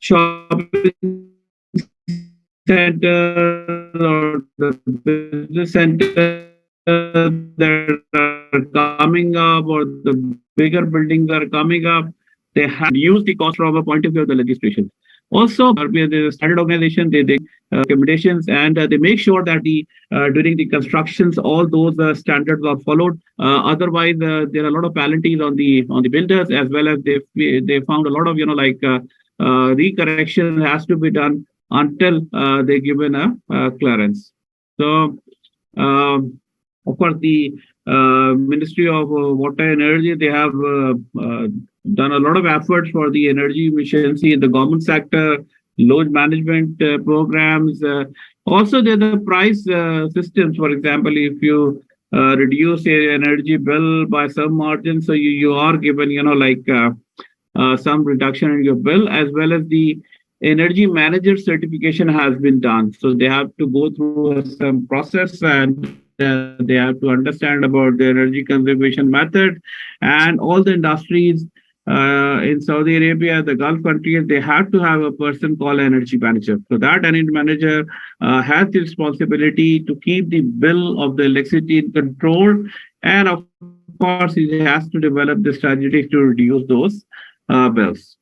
shopping centers or the business centers that coming up or the bigger buildings are coming up, they have reduced the cost from a point of view of the legislation. Also, there's a standard organization, they accommodations, and they make sure that during the constructions, all those standards are followed. Otherwise, there are a lot of penalties on the builders, as well as they found a lot of recorrection has to be done until they're given a clearance. So, of course, the Ministry of Water and Energy, they have done a lot of efforts for the energy efficiency in the government sector, load management programs. Also, there are the price systems. For example, if you reduce your energy bill by some margin, so you are given, some reduction in your bill, as well as the energy manager certification has been done. So they have to go through some process, and they have to understand about the energy conservation method, and all the industries in Saudi Arabia, the Gulf countries, they have to have a person called energy manager. So that energy manager has the responsibility to keep the bill of the electricity in control, and of course, he has to develop the strategies to reduce those bills.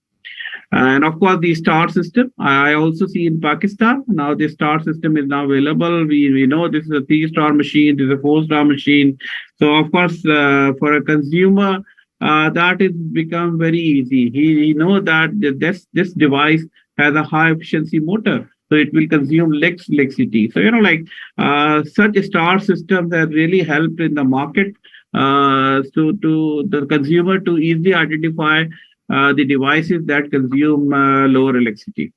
And of course, the star system, I also see in Pakistan, now the star system is now available. We know this is a 3-star machine, this is a 4-star machine. So of course, for a consumer, that is become very easy. He knows that this device has a high efficiency motor, so it will consume less electricity. So, such star systems have really helped in the market to the consumer to easily identify the devices that consume lower electricity.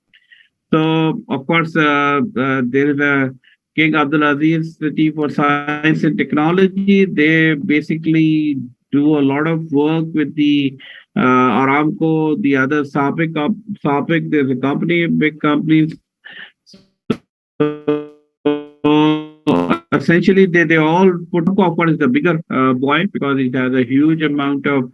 So, of course, there is a King Abdulaziz City for Science and Technology. They basically do a lot of work with the Aramco, the other SAPIC. There's a company, big companies. So essentially, they all put up what is the bigger boy, because it has a huge amount of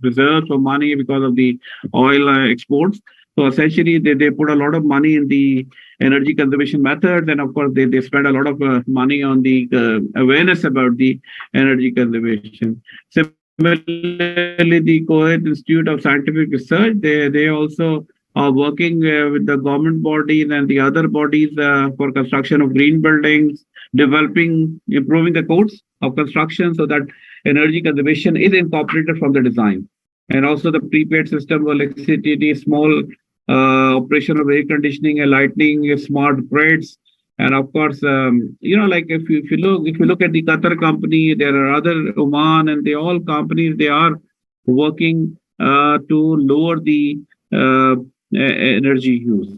reserves of money because of the oil exports. So essentially, they put a lot of money in the energy conservation methods, and of course, they spend a lot of money on the awareness about the energy conservation. Similarly, the Kuwait Institute of Scientific Research, they also are working with the government bodies and the other bodies for construction of green buildings, improving the codes of construction so that energy conservation is incorporated from the design. And also the prepaid system of electricity, small operation of air conditioning and lighting, smart grids, and of course, if you look at the Qatar company, there are other Oman, and all companies, they are working to lower the energy use.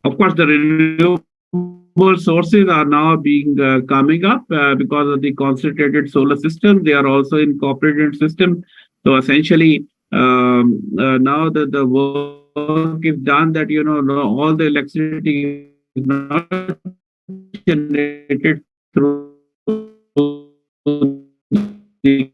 Of course, the renewable sources are now being coming up because of the concentrated solar system. They are also incorporated system. So essentially, now that the work is done, that all the electricity is not generated through the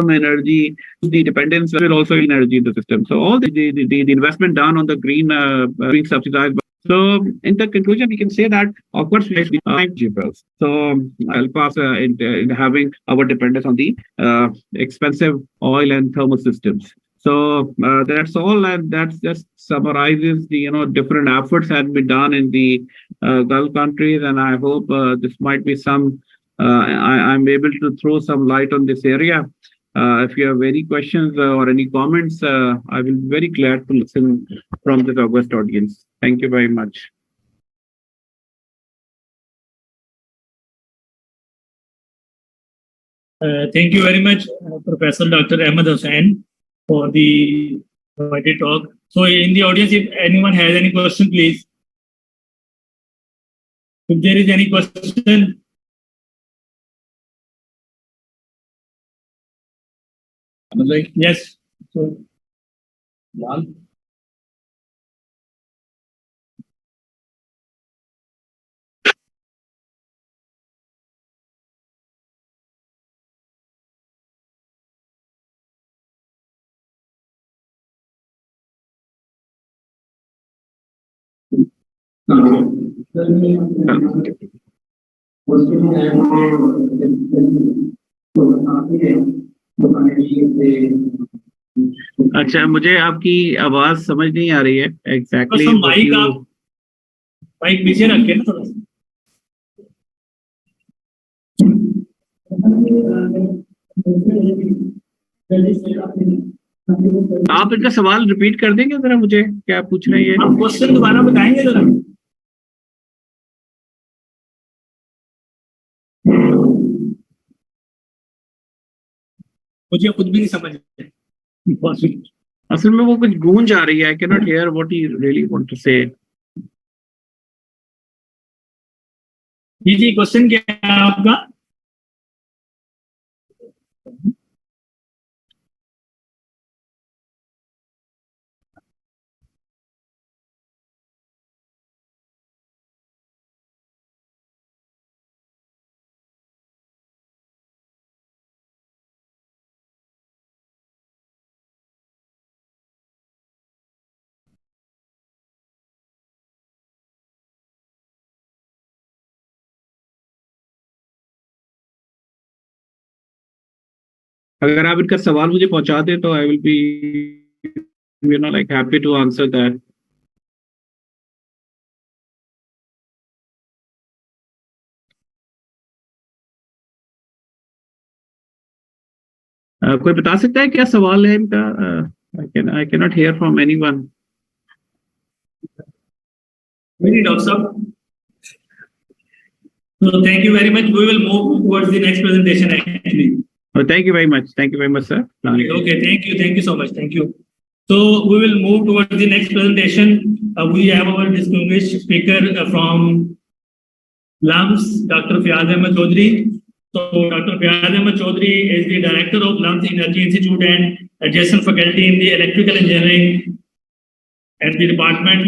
energy, the dependence will also energy in the system. So all the investment done on the green being subsidized. So in the conclusion, we can say that of course we have bills. So help us in having our dependence on the expensive oil and thermal systems. So that's all, and that just summarizes the different efforts that have been done in the Gulf countries, and I hope this might be some. I'm able to throw some light on this area. If you have any questions or any comments, I will be very glad to listen from this august audience. Thank you very much. Thank you very much, Professor Dr. Ahmed Hussain, for the provided talk. So, in the audience, if anyone has any question, please. If there is any question, yes. So, Lal. अच्छा, मुझे आपकी आवाज समझ नहीं आ रही है exactly mic पीछे रखे ना थोड़ा सा। आप इनका सवाल रिपीट कर देंगे जरा, मुझे क्या पूछ रहे हैं? आप क्वेश्चन दोबारा बताएंगे जरा। मुझे खुद भी नहीं समझ असल में वो कुछ गूंज आ रही है. I can not hear what he really want to say. जी क्वेश्चन क्या है आपका? अगर आप इनका सवाल मुझे पहुंचा दें तो I will be like happy to answer that. कोई बता सकता है क्या सवाल है इनका? I can not hear from anyone. Doctor साहब, so thank you very much. We will move towards the next presentation actually. Oh, thank you very much. Thank you very much, sir. Okay, thank you so much. Thank you. So we will move towards the next presentation. We have our distinguished speaker from LAMS, Dr. Fiyaz Ahmed Chaudhary. So Dr. Fiyaz Ahmed Chaudhary is the director of LAMS Energy Institute and adjacent faculty in the electrical engineering at the department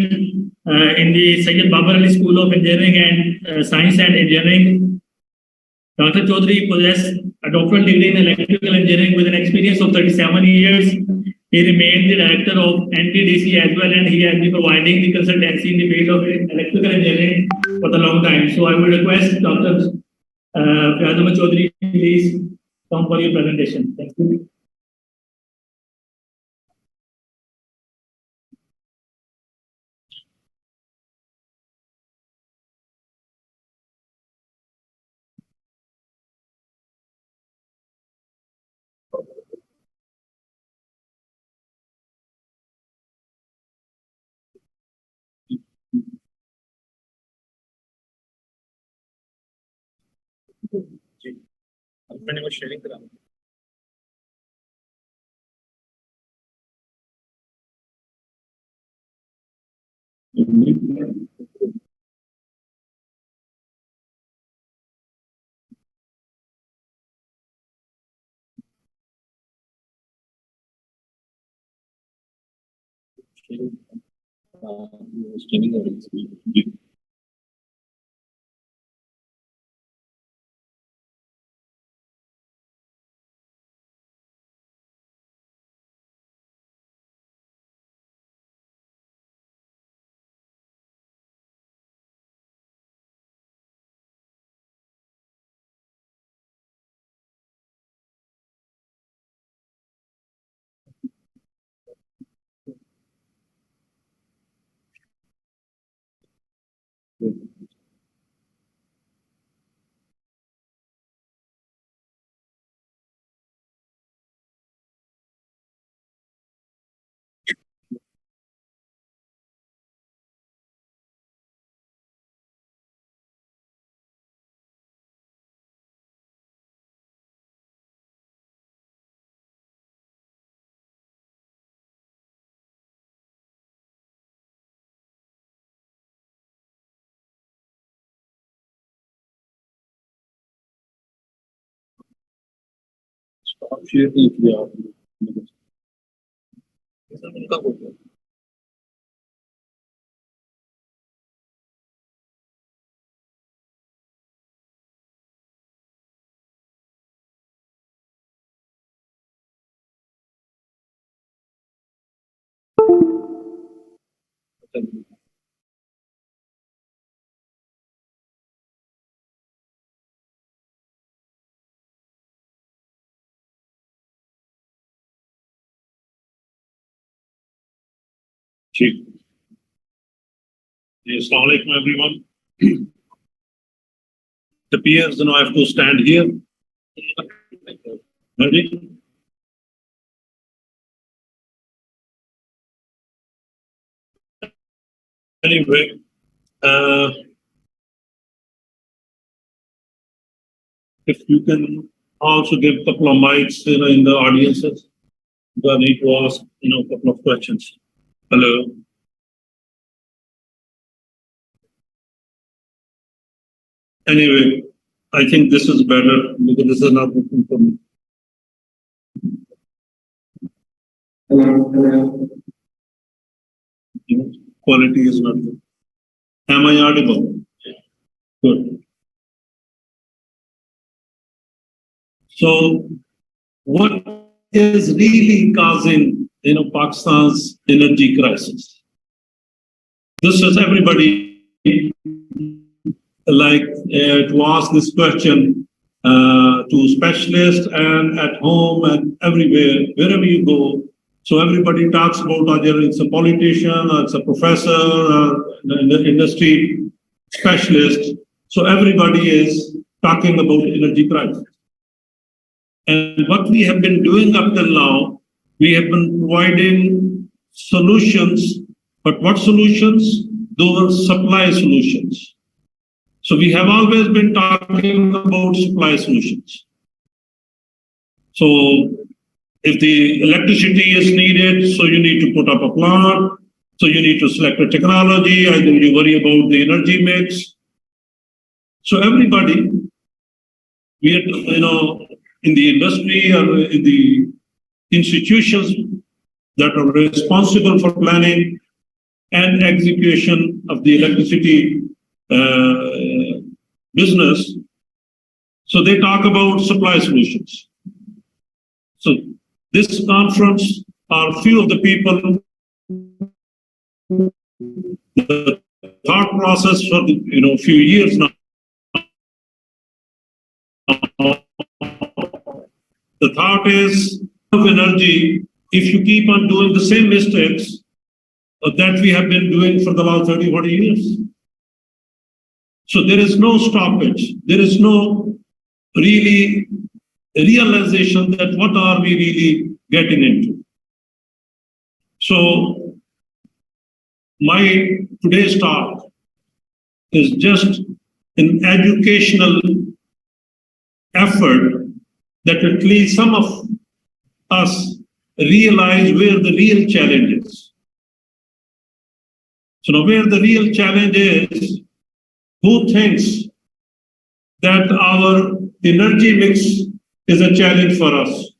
in the Syed Babar Ali School of Engineering and Science and Engineering. Dr. Chaudhary possesses a doctoral degree in electrical engineering with an experience of 37 years. He remained the director of NTDC as well, and he has been providing the consultancy in the field of electrical engineering for a long time. So I would request Dr. Fiyaz Ahmed Chaudhary, please come for your presentation. Thank you. मैंने वो sharing करा Assalamu alaikum, everyone. The peers, I have to stand here. Ready? Anyway, if you can also give a couple of mics, in the audiences, because I need to ask, a couple of questions. Hello. Anyway, I think this is better because this is not working for me. Hello. Quality is not good. Am I audible? Good. So, what is really causing, Pakistan's energy crisis? This is everybody to ask this question to specialists and at home and everywhere, wherever you go. So everybody talks about whether it's a politician or it's a professor or in the industry specialist. So everybody is talking about energy crisis. And what we have been doing up till now, we have been providing solutions. But what solutions? Those are supply solutions. So we have always been talking about supply solutions. So if the electricity is needed, so you need to put up a plant, so you need to select a technology, either you worry about the energy mix. So everybody, we are, in the industry or in the institutions that are responsible for planning and execution of the electricity business. So they talk about supply solutions. So this conference are few of the people, the thought process for the few years now. The thought is of energy, if you keep on doing the same mistakes that we have been doing for the last 30, 40 years. So there is no stoppage. There is no really realization that what are we really getting into. So my today's talk is just an educational effort that at least some of us realize where the real challenge is. So now where the real challenge is, who thinks that our energy mix is a challenge for us?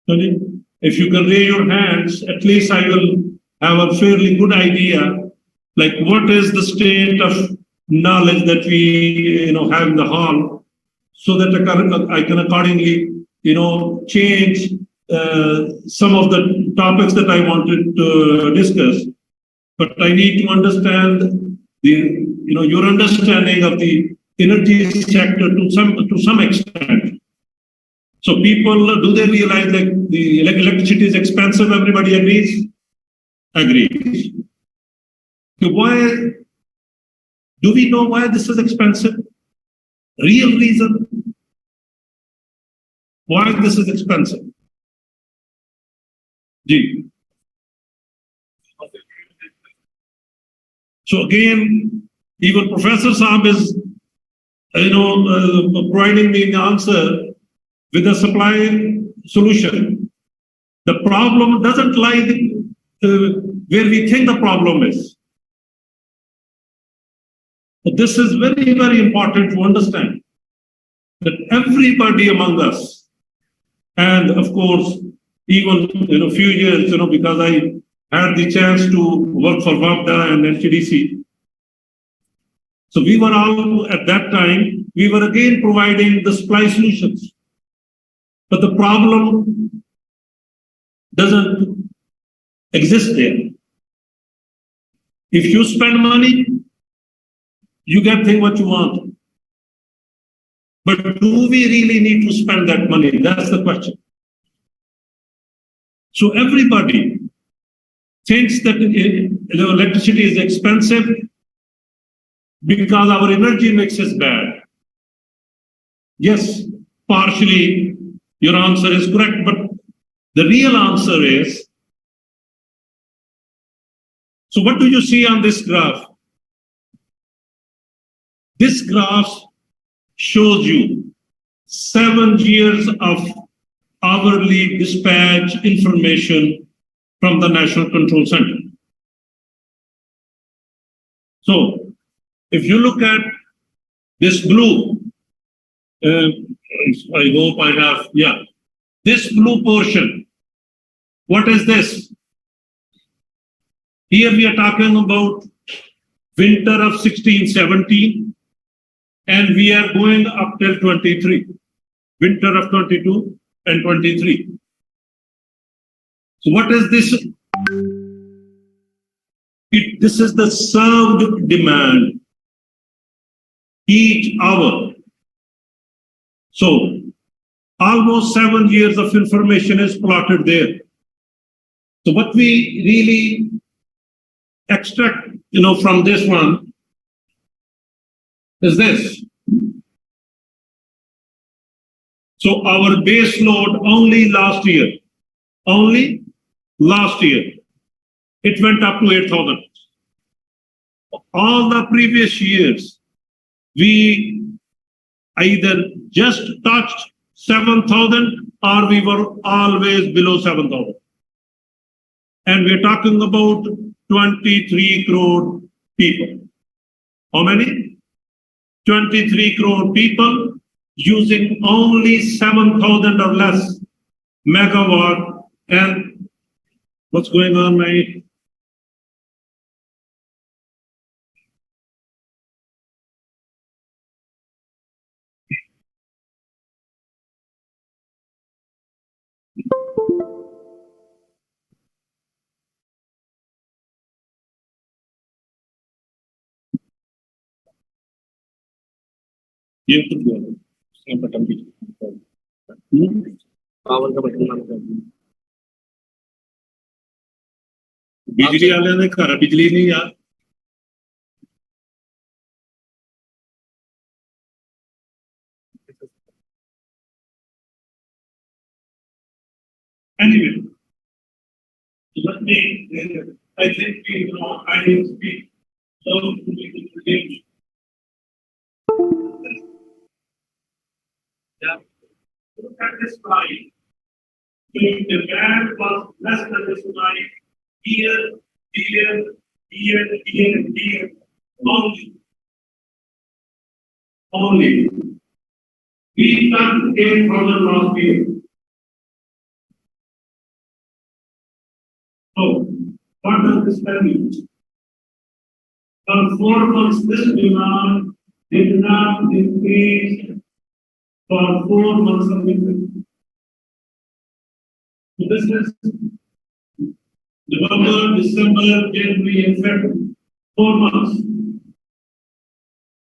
If you can raise your hands, at least I will have a fairly good idea, like what is the state of knowledge that we have in the hall, so that I can accordingly change some of the topics that I wanted to discuss. But I need to understand your understanding of the energy sector to some extent. So people, do they realize that the electricity is expensive? Everybody agrees? Agrees. So why? Do we know why this is expensive? Real reason why this is expensive? G. So again, even Professor Saab is, providing me the answer with a supply solution. The problem doesn't lie where we think the problem is. But this is very, very important to understand. that everybody among us, and of course, even few years, because I had the chance to work for WAPDA and NTDC. So we were all at that time, we were again providing the supply solutions. But the problem doesn't exist there. If you spend money, you get thing what you want. But do we really need to spend that money? That's the question. So everybody thinks that electricity is expensive because our energy mix is bad. Yes, partially your answer is correct, but the real answer is, so what do you see on this graph? This graph shows you 7 years of hourly dispatch information from the National Control Center. So, if you look at this blue, I hope I have, yeah, this blue portion, what is this? Here we are talking about winter of 16-17, and we are going up till 23, winter of 22 and 23. So what is this? This is the served demand each hour. So almost 7 years of information is plotted there. So what we really extract, from this one is this. So our base load only last year, it went up to 8,000. All the previous years, we either just touched 7,000 or we were always below 7,000. And we're talking about 23 crore people. How many? 23 crore people using only 7,000 or less megawatt. And what's going on, my? ये कुछ button भी power का button बंद कर दिया बिजली वाले ने घर बिजली नहीं यार anyway let me I think I didn't speak so yeah. Look at this slide. If demand was less than this slide, year, only. We touched 8,000 last year. So, what does this tell you? For 4 months, this demand did not increase for 4 months of winter. So this is November, December, January, and February, 4 months.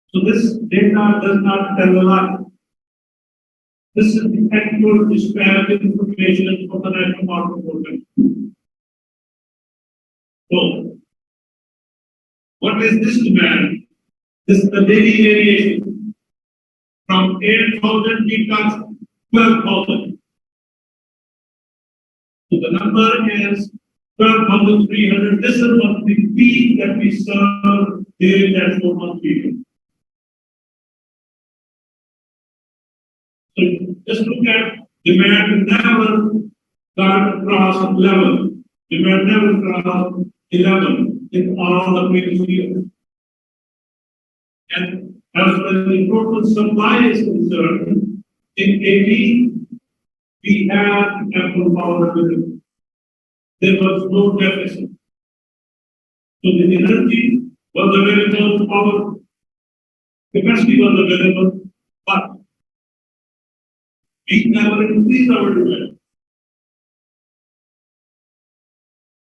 So this data does not tell a lot. This is the actual dispatch information from the National Power Program. So, what is this demand? This is the daily variation. From 8,000 we touch 12,000. So the number is 12,300. This is what the peak that we serve during that 4 month period. So just look at demand never got across 11. Demand never crossed 11 in all the previous years. And as far as the total supply is concerned, In 18, we had ample power available. There was no deficit. So the energy was available, power capacity was available, but we never increased our demand.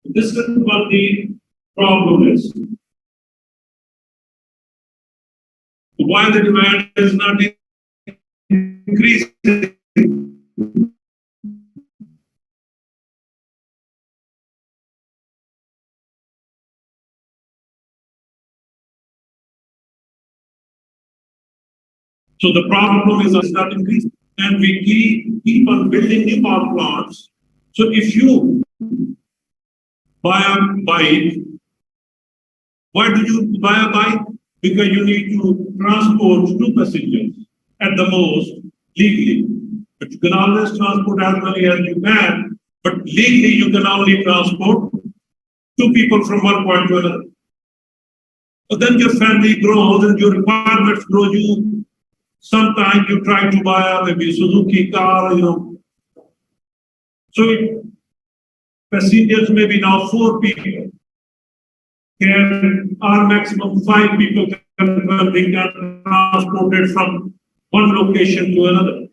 This is what the problem is. Why the demand is not increasing? So the problem is not increasing, and we keep on building new power plants. So if you buy a bike, why do you buy a bike? Because you need to transport 2 passengers at the most legally. But you can always transport as many as you can, but legally you can only transport 2 people from one point to another. But then your family grows and your requirements grow. Sometimes you try to buy maybe a Suzuki car, So passengers may be now 4 people. Our maximum 5 people can be transported from one location to another.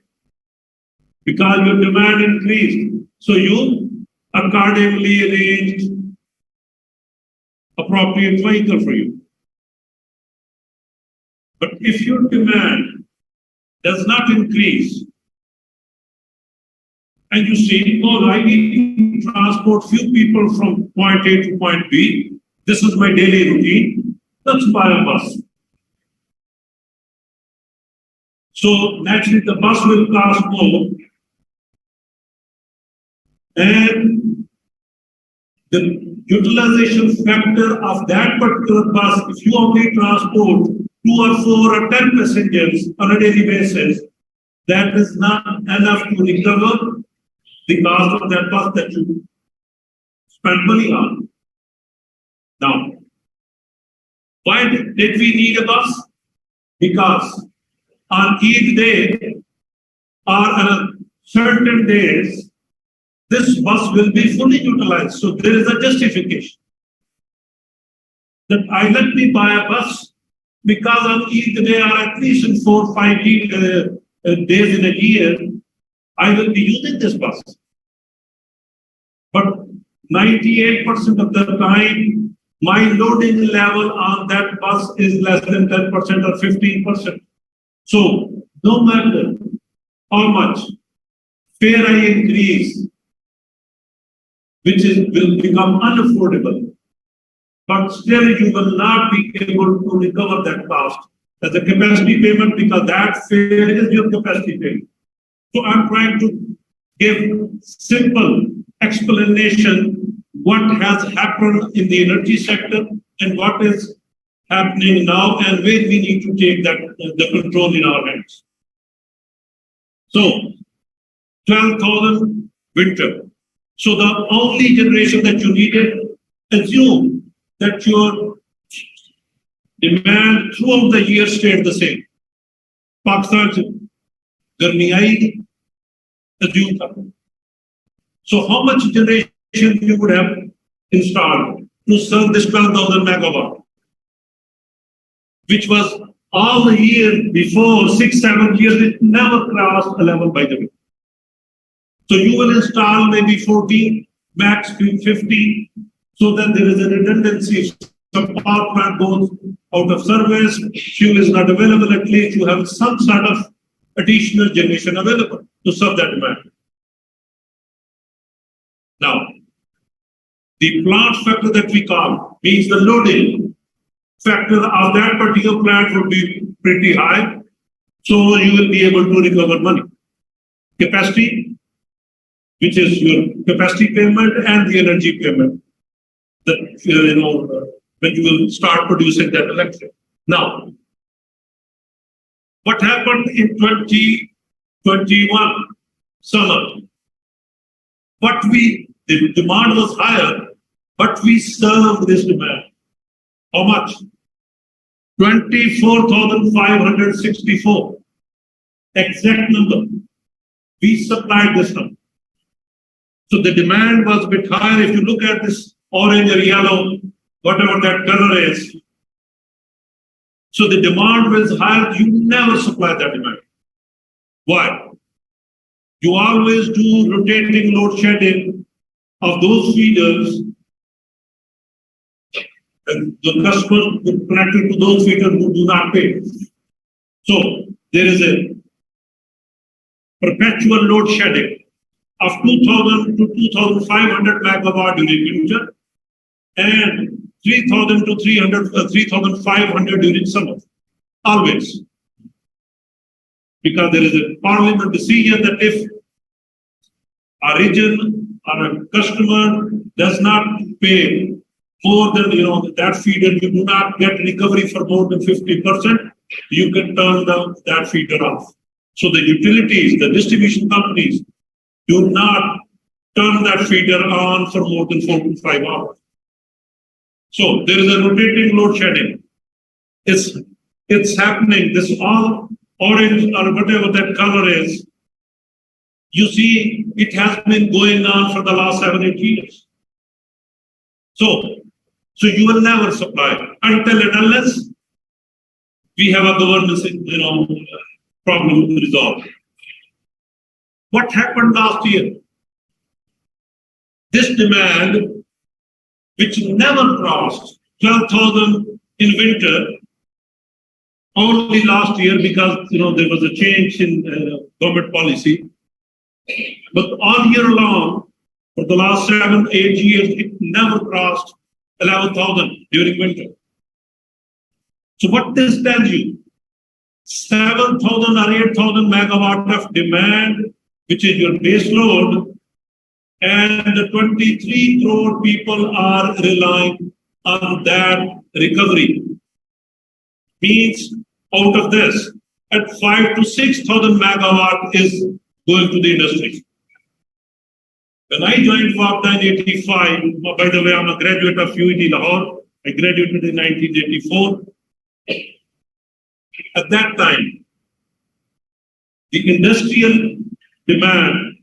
Because your demand increased. So you accordingly arranged appropriate vehicle for you. But if your demand does not increase, and you say, oh, I need to transport few people from point A to point B, this is my daily routine, let's buy a bus. So naturally the bus will cost more, and the utilization factor of that particular bus, if you only transport 2 or 4 or 10 passengers on a daily basis, that is not enough to recover the cost of that bus that you spend money on. Now, why did we need a bus? Because on each day or on certain days, this bus will be fully utilized. So there is a justification that let me buy a bus because on each day or at least in 4 or 5 days in a year, I will be using this bus. But 98% of the time, my loading level on that bus is less than 10% or 15%. So no matter how much fare I increase, which will become unaffordable, but still you will not be able to recover that cost as a capacity payment because that fare is your capacity payment. So I'm trying to give simple explanation what has happened in the energy sector and what is happening now and where we need to take the control in our hands. So 12,000 winter. So the only generation that you needed, assume that your demand throughout the year stayed the same. Pakistan garmi aayegi, assume that. So how much generation you would have installed to serve this 12,000 megawatt, which was all the year before 6-7 years, it never crossed a level by the way. So you will install maybe 14, max 50, so that there is a redundancy. If some power plant goes out of service, fuel is not available, at least you have some sort of additional generation available to serve that demand. Now, the plant factor that we call means the loading factor of that particular plant will be pretty high, so you will be able to recover money. Capacity, which is your capacity payment and the energy payment, that when you will start producing that electricity. Now, what happened in 2021 summer? The demand was higher, but we served this demand. How much? 24,564. Exact number. we supplied this number. So the demand was a bit higher. If you look at this orange or yellow, whatever that color is, so the demand was higher, you never supply that demand. Why? You always do rotating load shedding of those feeders, and the customers connected to those feeders who do not pay. So there is a perpetual load shedding of 2,000 to 2,500 megawatt during winter and 3,000 to 3,500 during summer, always. Because there is a parliament decision that if a region or a customer does not pay more than that feeder, you do not get recovery for more than 50%, you can turn that feeder off. So the utilities, the distribution companies, do not turn that feeder on for more than 4 to 5 hours. So there is a rotating load shedding. It's happening. This all orange or whatever that color is, you see, it has been going on for the last 7-8 years. So you will never supply until and unless we have a governance, problem to resolve. What happened last year? This demand, which never crossed 12,000 in winter, only last year because there was a change in government policy. But all year long, for the last 7-8 years, it never crossed 11,000 during winter. So what this tells you, 7,000 or 8,000 megawatt of demand, which is your base load, and 23 crore people are relying on that recovery. Means out of this, at 5,000 to 6,000 megawatt is going to the industry. When I joined WAPDA in 85, by the way, I'm a graduate of UET Lahore. I graduated in 1984. At that time, the industrial demand,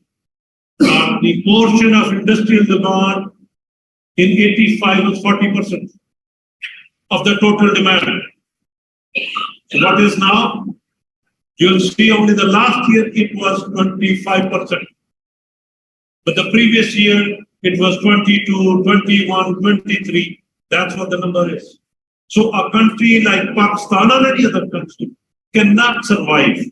the portion of industrial demand in 85 was 40% of the total demand. So what is now? You'll see only the last year it was 25%. But the previous year it was 22, 21, 23. That's what the number is. So a country like Pakistan or any other country cannot survive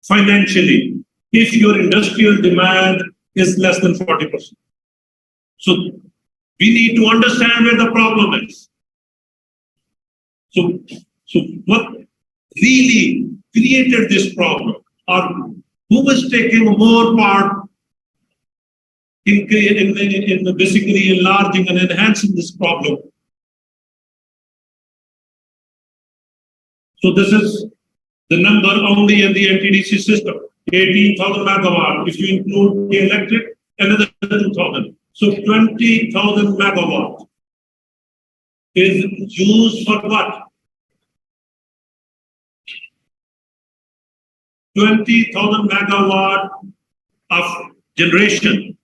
financially if your industrial demand is less than 40%. So we need to understand where the problem is. So what really created this problem, or who was taking more part in basically enlarging and enhancing this problem? So this is the number only in the NTDC system, 18,000 megawatt. If you include the electric, another 2,000. So 20,000 megawatt is used for what? 20,000 megawatt of generation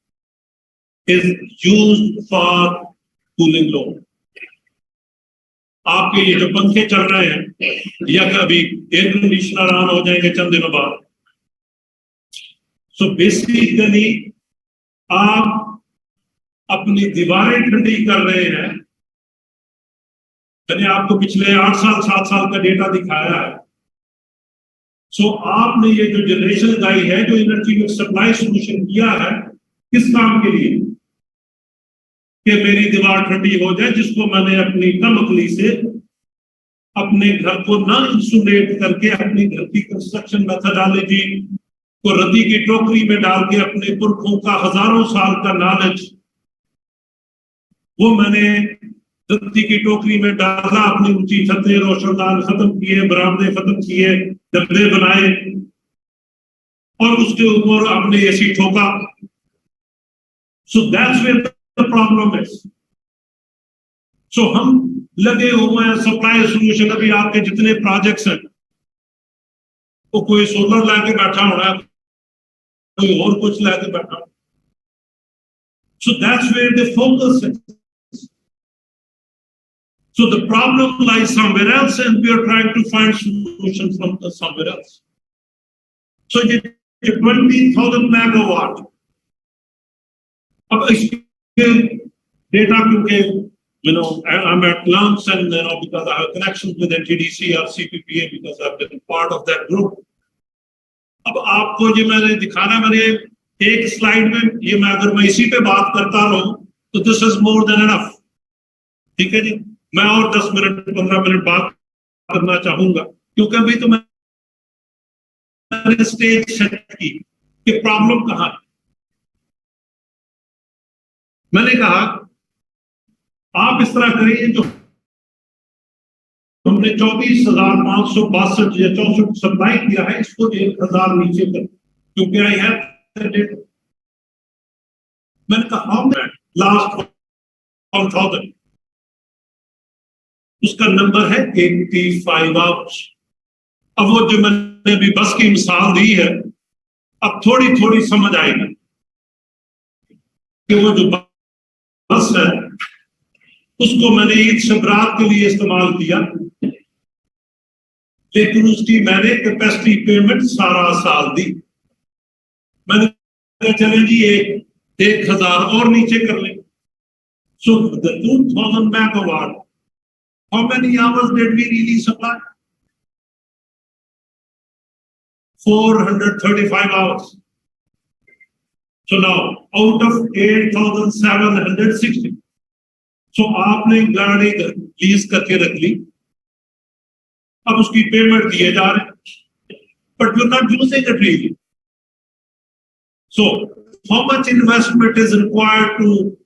is used for cooling load. आपके ये जो पंखे चल रहे हैं या कभी air conditioner on हो जाएंगे चंद दिनों बाद. सो बेसिकली आप अपनी दीवारें ठंडी कर रहे हैं. मैंने आपको पिछले 8 साल 7 साल का डेटा दिखाया है. सो आपने ये जो जनरेशन लगाई है, जो एनर्जी में सप्लाई सोल्यूशन किया है, किस काम के लिए? कि मेरी दीवार ठंडी हो जाए, जिसको मैंने अपनी कम अकली से अपने घर को ना इंसुलेट करके अपनी घर की कंस्ट्रक्शन मेथोडोलॉजी को रद्दी की टोकरी में डाल के अपने पुरखों का हजारों साल का नॉलेज वो मैंने रद्दी की टोकरी में डाला. अपनी ऊंची छतें रोशनदान खत्म किए, बरामदे खत्म किए, डब्बे बनाए और उसके ऊपर आपने एसी ठोका. So that's where the problem is. So हम लगे हुए हैं सप्लाई सोल्यूशन. अभी आपके जितने प्रोजेक्ट्स हैं वो कोई सोलर लाके बैठा होना है, कोई और कुछ लाके बैठा. So that's where the focus is. So the problem lies somewhere else, and we are trying to find solutions from somewhere else. So ये 20,000 megawatt. अब इसके data क्योंकि I'm at lunch and because I have connections with NTDC or CPPA because I've been part of that group. अब आपको जो मैंने दिखाना मैंने एक स्लाइड में ये मैं अगर मैं इसी पे बात करता रहूं तो this is more than enough. ठीक है जी, मैं और 10 मिनट 15 मिनट बात करना चाहूंगा क्योंकि अभी तो मैंने स्टेज सेट की कि प्रॉब्लम कहाँ है. मैंने कहा आप इस तरह करिए जो हमने 24,562 या 64 सप्लाई किया है इसको 1,000 नीचे कर क्योंकि आई हैव मैंने कहा लास्ट 1,000 उसका नंबर है 85 आवर्स. अब वो जो मैंने भी बस की मिसाल दी है अब थोड़ी थोड़ी समझ आएगी कि वो जो बस है उसको मैंने ईद शबरात के लिए इस्तेमाल किया लेकिन उसकी मैंने कैपेसिटी पेमेंट सारा साल दी. मैंने कहा चले जी 1,000 और नीचे कर लें. So the 2,000 megawatt, how many hours did we really supply? 435 hours. So now out of 8,760. So आपने गाड़ी लीज करके रख ली अब उसकी पेमेंट दिए जा रहे but you're not using it really. So how much investment is required to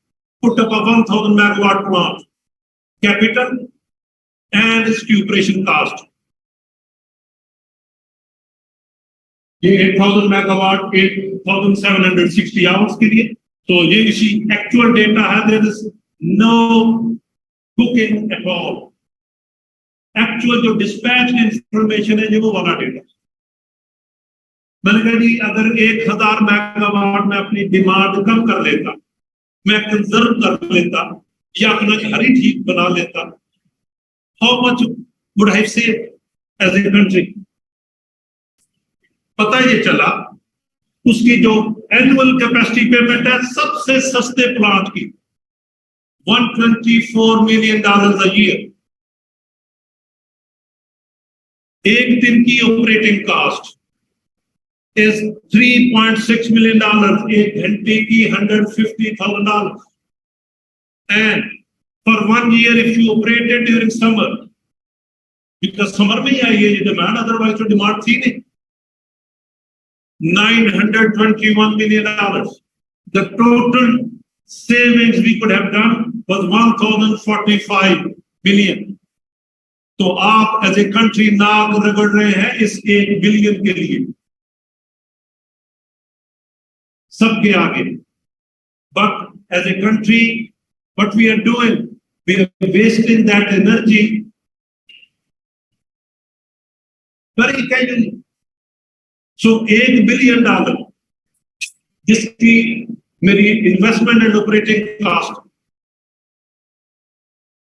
put up a 1,000 megawatt plant? Capital and its operation cost. ये 8,000 megawatt 8,760 hours के लिए. तो ये इसी actual data है. There is no cooking at all. Actual जो dispatch information है वो वाला डेटा. मैंने कहा जी अगर 1,000 मेगावाट में अपनी डिमांड कम कर लेता मैं कंजर्व कर लेता या अपना घर ही ठीक बना लेता how much would I save as a country. पता ये चला उसकी जो एनुअल कैपेसिटी पेमेंट है सबसे सस्ते प्लांट की $124 million a year. एक दिन की ऑपरेटिंग कास्ट is $3.6 million. एक घंटे की $150,000. And for 1 year, if you operate it during summer, because summer में ही आई है ये demand, otherwise तो demand थी नहीं. $921 million. The total savings we could have done was 1,045 million. तो आप एज ए कंट्री नाक रगड़ रहे हैं इस 1 बिलियन के लिए सबके आगे. But as a country, what we are doing, we are wasting that energy very casually. So $1 billion जिसकी मेरी इन्वेस्टमेंट एंड ऑपरेटिंग कास्ट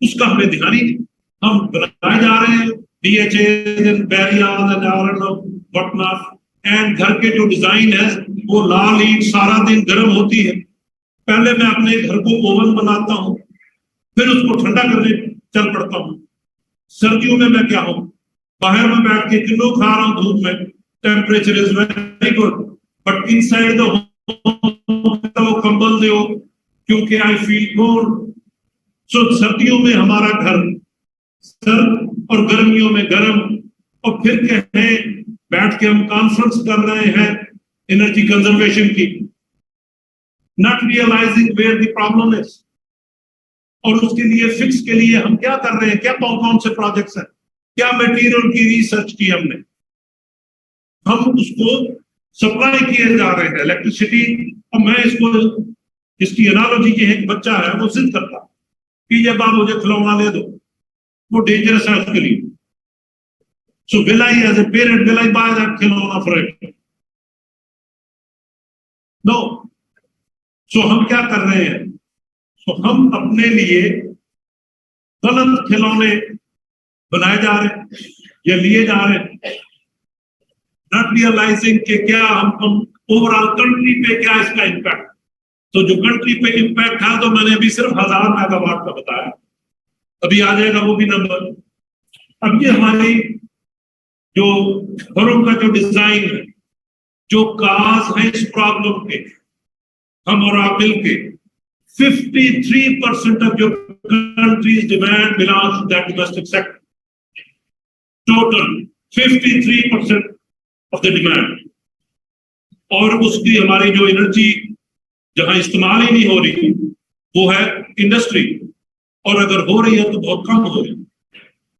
उसका हमें ध्यान ही नहीं. हम बनाए जा रहे हैं DHAs and barriers and whatnot. And घर के जो डिजाइन है वो लाल ईंट सारा दिन गर्म होती है. पहले मैं अपने घर को ओवन बनाता हूँ फिर उसको ठंडा करने चल पड़ता हूँ. सर्दियों में मैं क्या हूँ बाहर में बैठ के किलो खा रहा हूँ धूप में. Temperature is very good but inside the home कंबल दो क्योंकि आई फील कोल्ड. सो सर्दियों में हमारा घर सर्द और गर्मियों में गर्म और फिर कहें बैठ के हम कॉन्फ्रेंस कर रहे हैं एनर्जी कंजर्वेशन की not realising where the problem is. और उसके लिए फिक्स के लिए हम क्या कर रहे हैं क्या कौन से प्रोजेक्ट्स हैं क्या मटेरियल की रिसर्च की हमने. हम उसको सप्लाई किए जा रहे हैं इलेक्ट्रिसिटी. और मैं इसको इसकी एनालॉजी की एक बच्चा है वो जिद करता कि ये बात मुझे खिलौना दे दो वो डेंजरस है उसके लिए. So will I, as a parent, will I buy that khilona for it? No. So हम क्या कर रहे हैं? सो हम अपने लिए गलत खिलौने बनाए जा रहे हैं या लिए जा रहे हैं, नॉट रियलाइजिंग कि क्या हम ओवरऑल कंट्री पे क्या इसका इम्पैक्ट। तो जो कंट्री पे इम्पैक्ट था, तो मैंने अभी सिर्फ 1000 मेगावाट का बताया, अभी आ जाएगा वो भी नंबर। अब ये हमारी जो घरों का जो डिजाइन है, जो काज है इस प्रॉब्लम के, हम और आप मिलके 53% of your country's demand belongs to that domestic sector. Total 53% of the demand. और उसकी हमारी जो एनर्जी जहां इस्तेमाल ही नहीं हो रही वो है इंडस्ट्री, और अगर हो रही है तो बहुत कम हो रही है।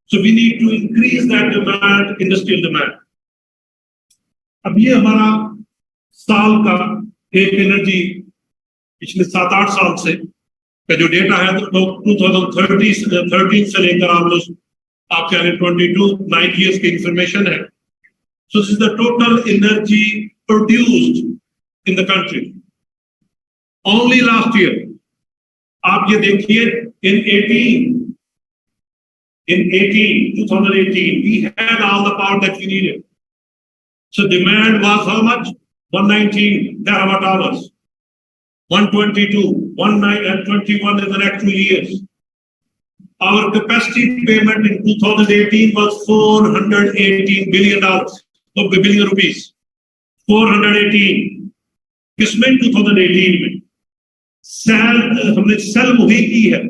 So we need to increase that demand, industrial demand. अब ये हमारा साल का एक एनर्जी पिछले 7-8 साल से का जो डेटा है, तो 2013 से लेकर आप कह रहे 22 9 years की इंफॉर्मेशन है। So this is the total energy produced in the country. Only last year, आप ये देखिए, in 2018, we had all the power that we needed. So demand was how much? 119 terawatt hours. 122, 19 and 21 in the next 2 years. Our capacity payment in 2018 was $418 billion, billion rupees. 418. किसमें? 2018 में हमने cell वही की है,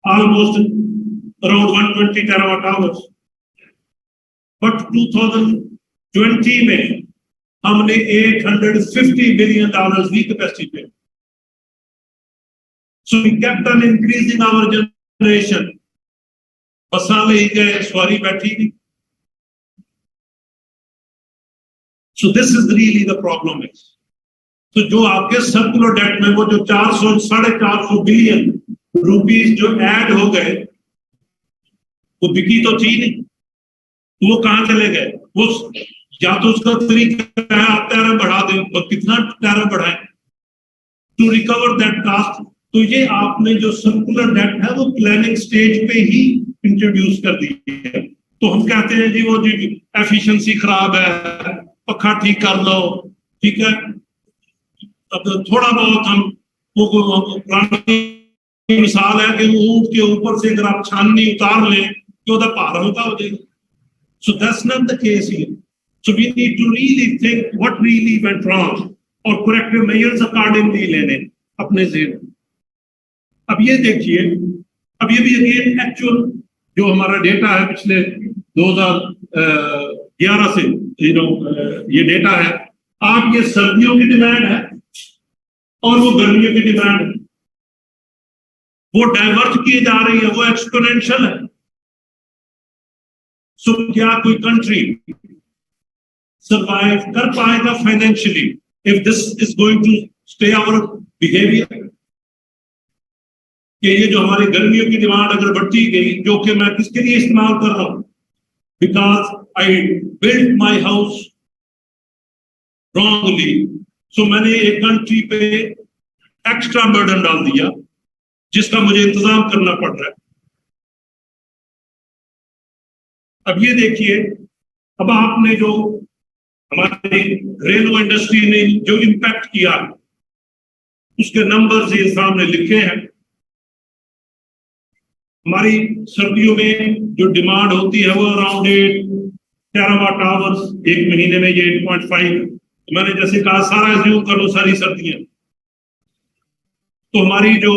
almost around 120 terawatt hours. But 2020 में हमने $850 billion की capacity पे। So we kept on increasing our generation. बसा ले गए, सवारी बैठी नहीं। So this is really the problem is. तो जो आपके सर्कुलर डेट में वो जो 400-450 बिलियन रुपीस जो ऐड हो गए, वो बिकी तो थी नहीं, तो वो कहां चले गए? वो या तो उसका तरीका है आप टैरिफ बढ़ा दें, और कितना टैरिफ बढ़ाएं टू रिकवर दैट कास्ट। तो ये आपने जो सर्कुलर डेट है वो प्लानिंग स्टेज पे ही इंट्रोड्यूस कर दी है। तो हम कहते हैं जी वो जी एफिशिएंसी खराब है, पखा ठीक कर लो, ठीक है। अब थोड़ा बहुत हम पुरानी मिसाल है कि ऊंट के ऊपर से अगर आप छाननी उतार लें तो उधर पार होता हो जाएगा। So that's not the case here. So we need to really think what really went wrong और corrective measures accordingly लेने अपने ज़हन। अब ये देखिए, अब ये भी अगेन एक्चुअल जो हमारा डेटा है पिछले 2011 से ये डेटा है। आप ये सर्दियों की डिमांड है और वो गर्मियों की डिमांड है, वो डाइवर्ट किए जा रही है, वो एक्सपोनेंशियल है। सो क्या कोई कंट्री सरवाइव कर पाएगा financially if this is going to stay our behaviour? कि ये जो हमारी गर्मियों की डिमांड अगर बढ़ती गई, जो कि मैं किसके लिए इस्तेमाल कर रहा हूं, because I build my house wrongly, so मैंने एक कंट्री पे एक्स्ट्रा बर्डन डाल दिया जिसका मुझे इंतजाम करना पड़ रहा है। अब ये देखिए, अब आपने जो हमारी रेलवे इंडस्ट्री ने जो इम्पैक्ट किया उसके नंबर्स ये सामने लिखे हैं। हमारी सर्दियों में जो डिमांड होती है वो अराउंड 8 टेरावाट आवर्स, एक महीने में ये 8.5। तो मैंने जैसे कहा सारा एज्यूम कर लो सारी सर्दियां, तो हमारी जो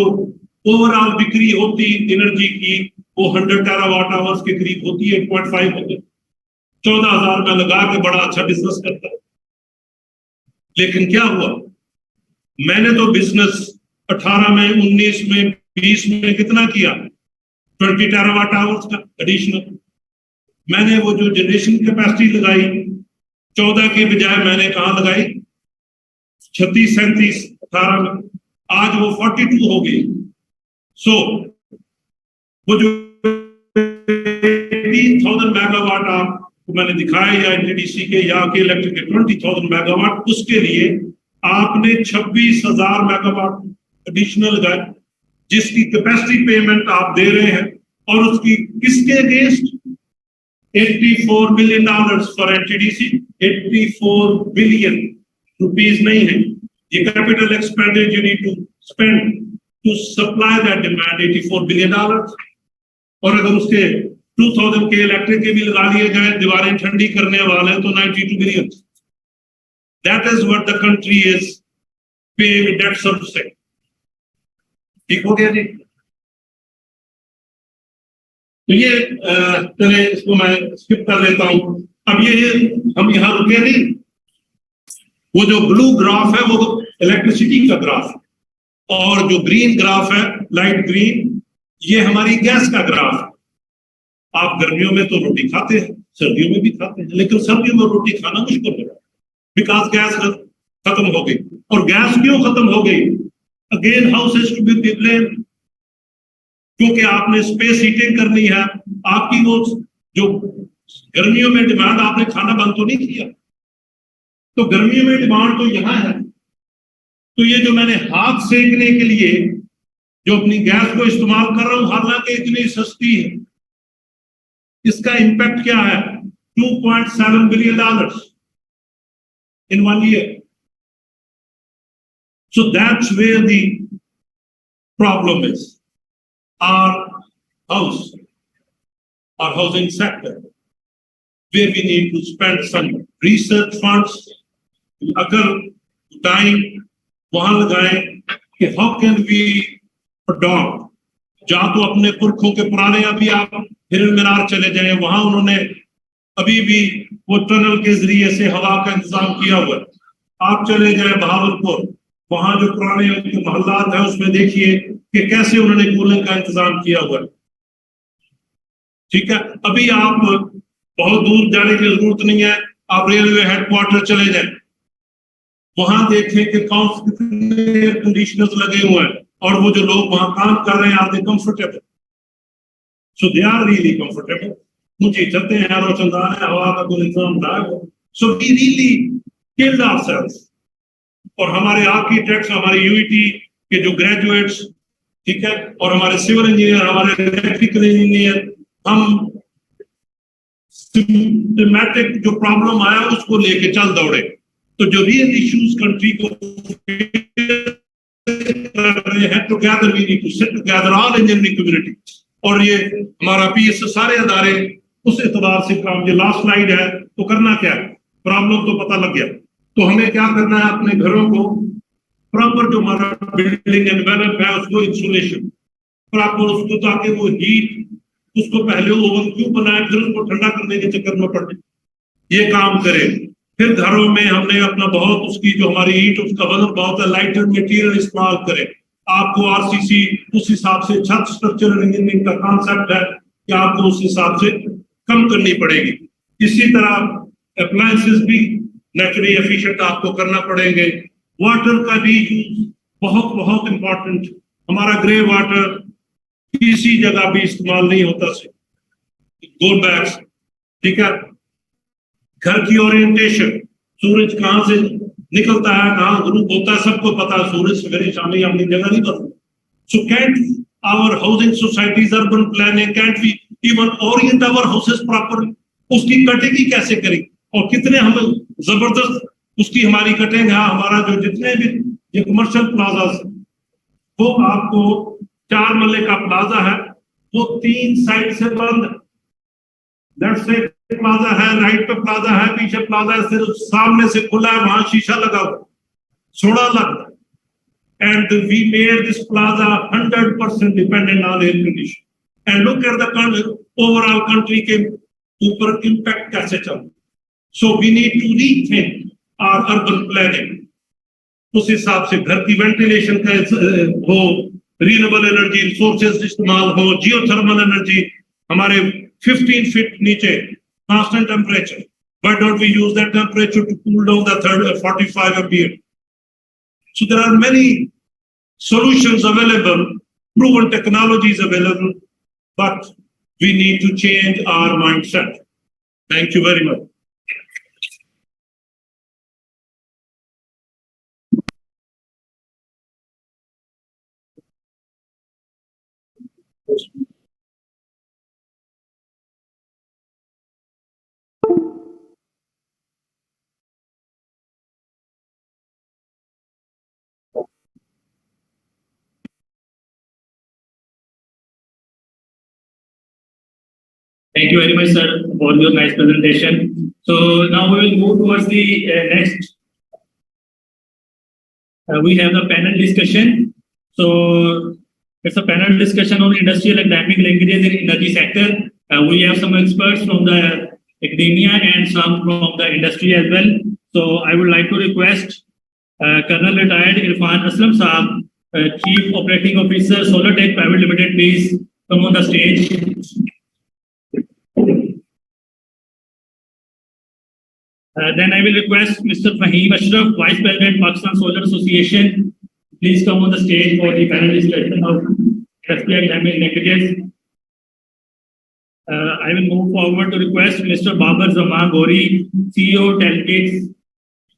ओवरऑल बिक्री होती एनर्जी की वो 100 टेरावाट आवर्स के करीब होती है। 8.5 होते 14,000 में लगा के बड़ा अच्छा बिजनेस करता है। लेकिन क्या हुआ, मैंने तो बिजनेस 18 में, 19 में, 20 में कितना किया, 20 टेरावाट आवर्स का एडिशनल। मैंने वो जो जनरेशन कैपेसिटी लगाई 14 की बजाय मैंने कहां लगाई 36, 37, 18 में, आज वो 42 हो गई। सो वो जो 18,000 मेगावाट आपको मैंने दिखाया या एनटीडीसी के या के इलेक्ट्रिक के 20,000 मेगावाट, उसके लिए आपने 26,000 मेगावाट एडिशनल लगाए, जिसकी कैपेसिटी पेमेंट आप दे रहे हैं, और उसकी किसके against? $84 million for NTDC, 84 billion rupees नहीं है, ये capital expenditure you need to spend to supply that demand, $84 billion. और अगर उसके 2000 के इलेक्ट्रिक के भी लगा लिए जाए, दीवारें ठंडी करने वाले, तो 92 billion. That is what the country is paying debt service. ठीक हो गया जी? तो ये चले, इसको मैं स्किप कर लेता हूं। अब ये हम यहां रुके नहीं, वो जो ब्लू ग्राफ है वो इलेक्ट्रिसिटी का ग्राफ, और जो ग्रीन ग्राफ है लाइट ग्रीन, ये हमारी गैस का ग्राफ। आप गर्मियों में तो रोटी खाते हैं, सर्दियों में भी खाते हैं, लेकिन सर्दियों में रोटी खाना मुश्किल है, बिकॉज गैस खत्म हो गई। और गैस क्यों खत्म हो गई? Again house is to be blamed, क्योंकि आपने स्पेस हीटिंग करनी है। आपकी वो जो गर्मियों में डिमांड, आपने खाना बंद तो नहीं किया, तो गर्मियों में डिमांड तो यहां है। तो ये जो मैंने हाथ सेकने के लिए जो अपनी गैस को इस्तेमाल कर रहा हूं, हालांकि इतनी सस्ती है, इसका इंपैक्ट क्या है? $2.7 billion in 1 year. So that's where the problem is. Our housing sector, where we need to spend some research funds, अगर टाइम वहां लगाएं कि how can we adopt, जहां तो अपने पुरखों के पुराने, अभी आप हिरन मीनार चले जाएं, वहां उन्होंने अभी भी वो टनल के जरिए से हवा का इंतजाम किया हुआ है। आप चले जाएं बहावलपुर, वहां जो पुराने उनके मोहल्लात है, उसमें देखिए कि कैसे उन्होंने कूलिंग का इंतजाम किया हुआ है। ठीक है, अभी आप बहुत दूर जाने की जरूरत नहीं है, आप रेलवे हेडक्वार्टर चले जाएं, वहां देखें कि कौन कितने कंडीशनर्स लगे हुए हैं, और वो जो लोग वहां काम कर रहे हैं, are they comfortable? So they are really comfortable. मुझे छतें हैं, रोशनदान है, हवा का कोई इंतजाम ना हो। So we really killed ourselves. और हमारे आर्किटेक्ट्स, हमारे यूईटी के जो ग्रेजुएट्स, ठीक है, और हमारे सिविल इंजीनियर, हमारे इलेक्ट्रिकल इंजीनियर, हम सिस्टमैटिक जो प्रॉब्लम आया उसको लेके चल दौड़े। तो जो रियल इश्यूज कंट्री को कर रहे हैं, together we need to sit together all engineering community. और ये हमारा पीएस सारे अदारे उस एतबार से काम, ये लास्ट स्लाइड है, तो करना क्या है? प्रॉब्लम तो पता लग गया, तो हमें क्या करना है? अपने घरों को प्रॉपर, जो हमारा बिल्डिंग एनवेलप है, उसको इंसुलेशन प्रॉपर, उसको, ताकि वो हीट, उसको पहले ओवन क्यों बनाए, फिर उसको ठंडा करने के चक्कर में पड़े, ये काम करें। फिर घरों में हमने अपना बहुत, उसकी जो हमारी ईंट, उसका वजन बहुत है, लाइटर मटेरियल इस्तेमाल करें। आपको आरसीसी उस हिसाब से, छत स्ट्रक्चरल इंजीनियरिंग का कॉन्सेप्ट है कि आपको उस हिसाब से कम करनी पड़ेगी। इसी तरह अप्लायंसेस भी नेचुरली एफिशिएंट आपको करना पड़ेंगे। वाटर का रीयूज बहुत बहुत इंपॉर्टेंट। हमारा ग्रे वाटर किसी जगह भी इस्तेमाल नहीं होता, गो बैग्स, ठीक है। घर की ओरिएंटेशन, सूरज कहाँ से निकलता है, कहाँ ग्रुप होता है, सबको पता है, सूरज सवेरे शाम अपनी जगह नहीं बदलता। So can't our housing societies, urban planning, can't we even orient our houses properly? उसकी कटेगी कैसे करेंगे, और कितने हम जबरदस्त उसकी हमारी कटेंगे। हाँ, हमारा जो जितने भी ये कमर्शियल प्लाजा, वो आपको 4 मल्ले का प्लाजा है, वो 3 साइड से बंद है। लेफ्ट साइड प्लाजा है, राइट पे प्लाजा है, पीछे प्लाजा है, सिर्फ सामने से खुला है, वहां शीशा लगा हुआ, सोड़ा लगता है। And we made this plaza 100% dependent on air condition. And look at the overall country के ऊपर इम्पैक्ट कैसे चल। So we need to rethink our urban planning. उस हिसाब से घर की वेंटिलेशन का हो, रिन्यूएबल एनर्जी सोर्सेज इस्तेमाल हो, जियोथर्मल एनर्जी, हमारे 15 फीट नीचे constant temperature. Why don't we use that temperature to cool down the 45 ambient? So there are many solutions available, proven technologies available, but we need to change our mindset. Thank you very much. Thank you very much, sir, for your nice presentation. So now we will move towards the next. We have the panel discussion. So it's a panel discussion on industrial and dynamic linkages in energy sector. We have some experts from the academia and some from the industry as well. So I would like to request Colonel Retired Irfan Aslam Saab, Chief Operating Officer, Solar Tech Private Limited, please come on the stage. Then I will request Mr. Fahim Ashraf, Vice President, Pakistan Solar Association. Please come on the stage for the panel discussion of industrial dynamic linkages. I will move forward to request Mr. Babar Zaman Gori, CEO, Telkits.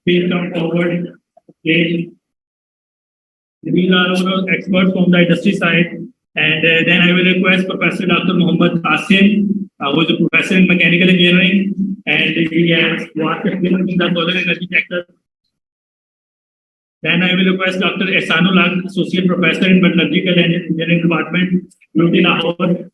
Please come forward. Stage. These are our experts from the industry side. And then I will request Professor Dr. Muhammad Qasim, who is a professor in mechanical engineering, and he has vast experience in the solar energy sector. Then I will request Dr. Ehsanul Haq, Associate Professor in Metallurgical and Engineering Department, UT Lahore.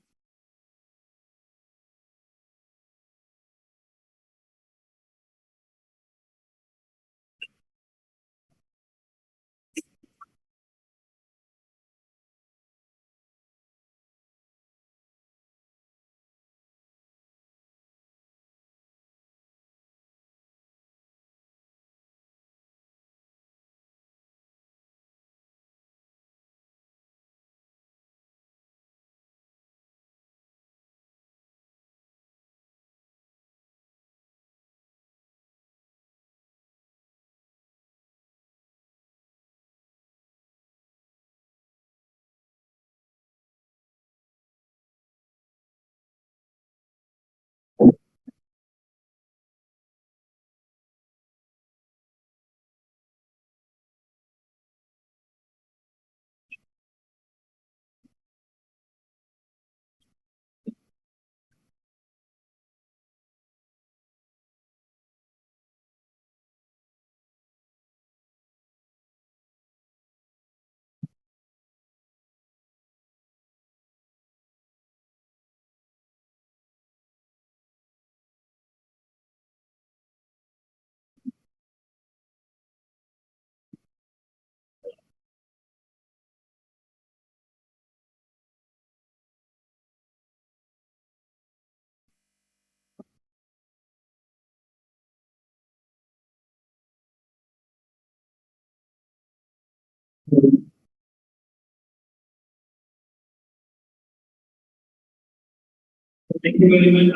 Thank you very much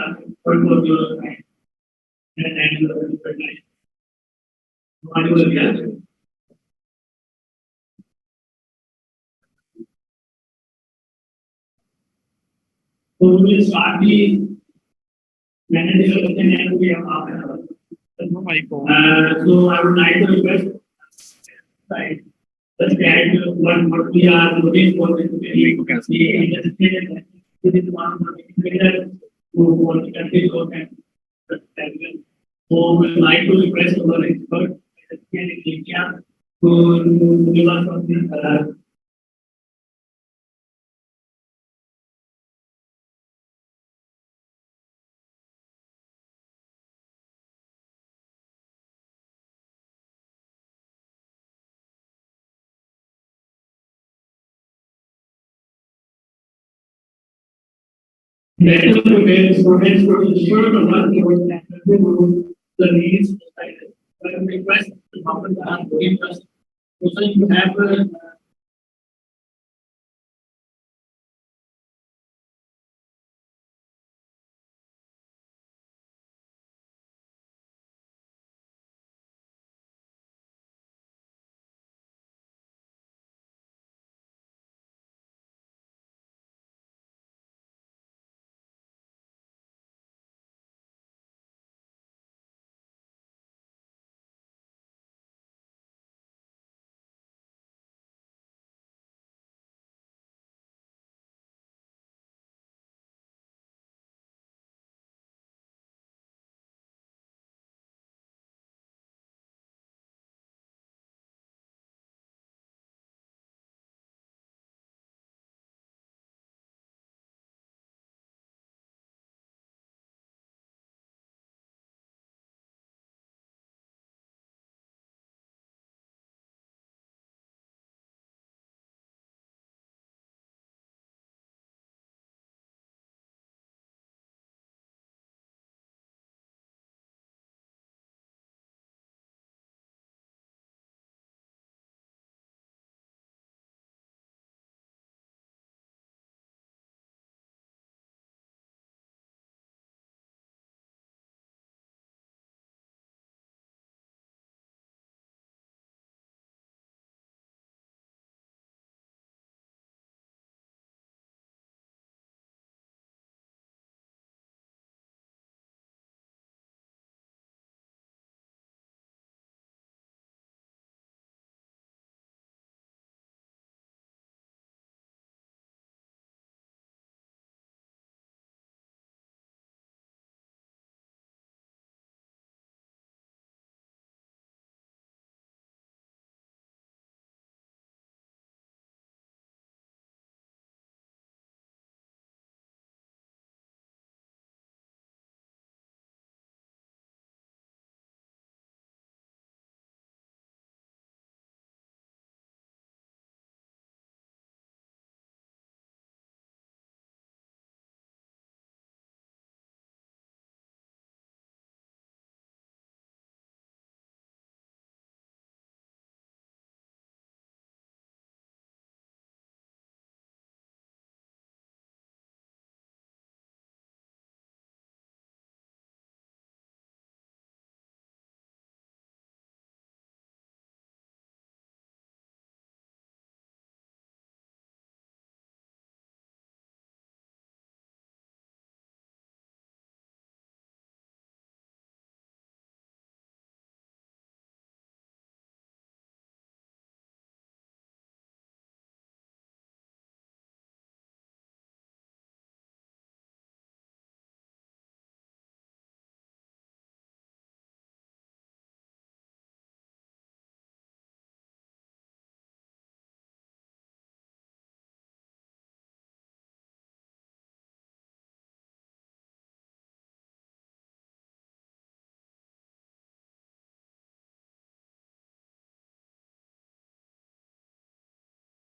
for your time and your time. So we will start the panel discussion and we have half an hour. So I would like to request, right, let's get what we are looking for in the industry. This is one better for the country government. So we would like to request our expert in India to give us something. Better prepare students for ensure the work and the needs of society. I request the government to give us so you have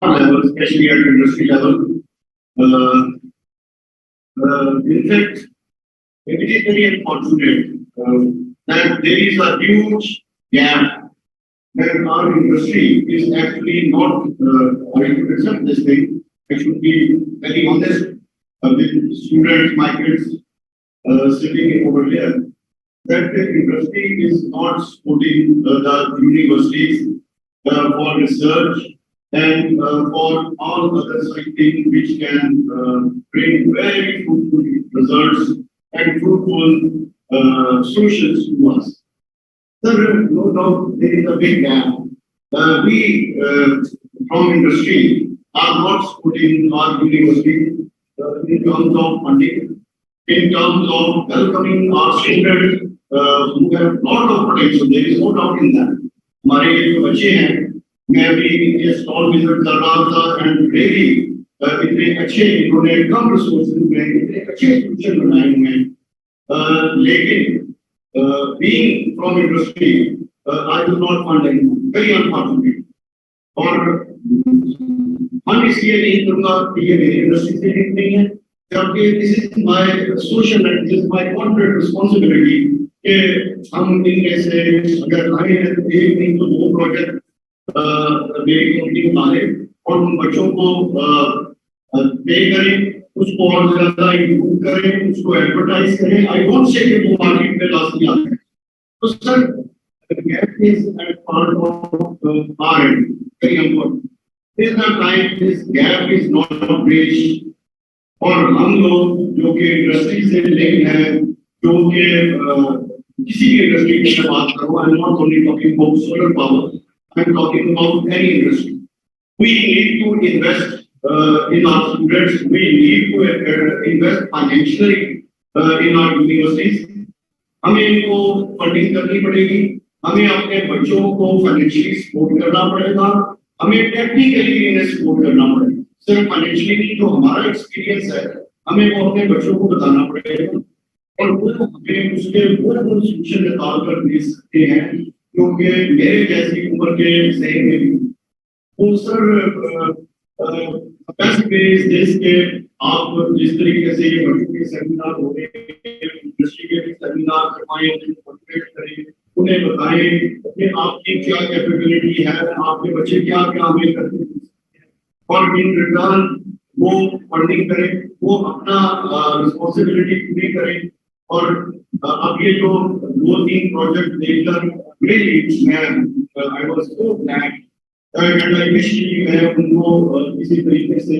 level, especially at industry level. In fact, it is very unfortunate that there is a huge gap where our industry is actually not going to accept this thing. I should be very honest with students, my kids sitting over here, that the industry is not supporting the universities for research and for all other things which can bring very fruitful results and fruitful solutions to us. Sir, no doubt there is a big gap. We from industry are not supporting our university in terms of funding, in terms of welcoming our students who have a lot of potential. There is no doubt in that. हमारे जो बच्चे हैं, मैं भी ये stall visit कर रहा था एंड रियली इतने अच्छे इन्होंने कम रिसोर्सेज में इतने अच्छे सॉल्यूशन बनाए हुए हैं, लेकिन being from industry, I do not fund anyone. Very unfortunate. और हम इसलिए नहीं करूँगा कि ये मेरी इंडस्ट्री से लिंक नहीं है, जबकि this is my social and this is my corporate responsibility कि हम इनमें से अगर आए हैं तो एक नहीं तो दो प्रोजेक्ट मेरी कंपनी में डालें और उन बच्चों को पे करें, उसको और ज्यादा इम्प्रूव करें, उसको एडवर्टाइज करें. आई डोंट से कि वो मार्केट में ला सकते हैं. तो sir gap is a part of R&D. Very important. This is the time this gap is not bridged. और हम लोग जो कि इंडस्ट्री से लिंक हैं, जो कि किसी भी इंडस्ट्री की बात करूँ, I am not only talking about solar power, I am talking about any industry. We need to invest in our students. We need to invest financially in our universities. हमें इनको फंडिंग करनी पड़ेगी, हमें अपने बच्चों को फाइनेंशियली सपोर्ट करना पड़ेगा, हमें टेक्निकली इन्हें सपोर्ट करना पड़ेगा. सिर्फ फाइनेंशियली नहीं, जो हमारा एक्सपीरियंस है हमें वो अपने बच्चों को बताना पड़ेगा और वो हमें उसके वो सोल्यूशन निकाल कर दे सकते हैं क्योंकि मेरे जैसी उम्र के सही में भी. तो sir best way is this के आप जिस तरीके से ये बच्चों के सेमिनार हो रहे हैं, इंडस्ट्री के सेमिनार करवाएं, उन्हें मोटिवेट करें, उन्हें बताएं कि आपकी क्या कैपेबिलिटी है, आपके बच्चे क्या क्या हमें करते हैं और इन रिटर्न वो फंडिंग करें, वो अपना रिस्पॉन्सिबिलिटी पूरी करें. और अब ये जो 2-3 प्रोजेक्ट देखकर रियली मैं I was so glad and I wish कि मैं उनको किसी तरीके से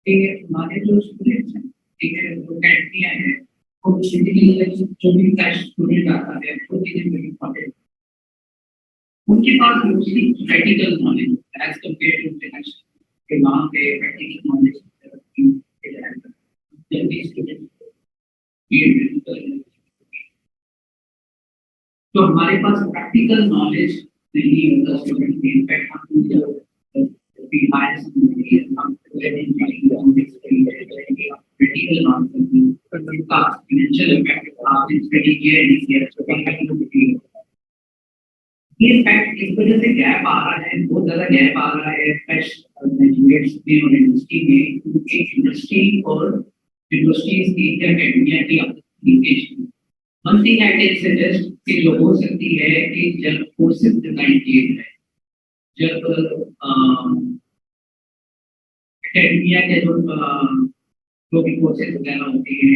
हमारे जो स्टूडेंट्स हैं, ठीक है, जो कैटेगरी है वो बेसिकली जो भी कैश स्टूडेंट आता है वो चीजें वेरी इंपॉर्टेंट. उनके पास mostly practical knowledge as compare to international के वहाँ पे प्रैक्टिकल नॉलेज जल्दी स्टूडेंट. तो हमारे पास प्रैक्टिकल नॉलेज नहीं होता स्टूडेंट की. इनफैक्ट हम we hire somebody and come to it and really don't explain critical answers, financial impact of it's pretty clear this year. So we have to be ये fact इस वजह से gap आ रहा है, बहुत ज्यादा गैप आ रहा है फ्रेश ग्रेजुएट्स में और इंडस्ट्री में, क्योंकि इंडस्ट्री और यूनिवर्सिटीज की एकेडमिया की application one thing I can suggest कि जो हो सकती है कि जब कोर्सेज डिजाइन किए जाए, जब एकेडमिया के जो भी कोर्सेज वगैरह होते हैं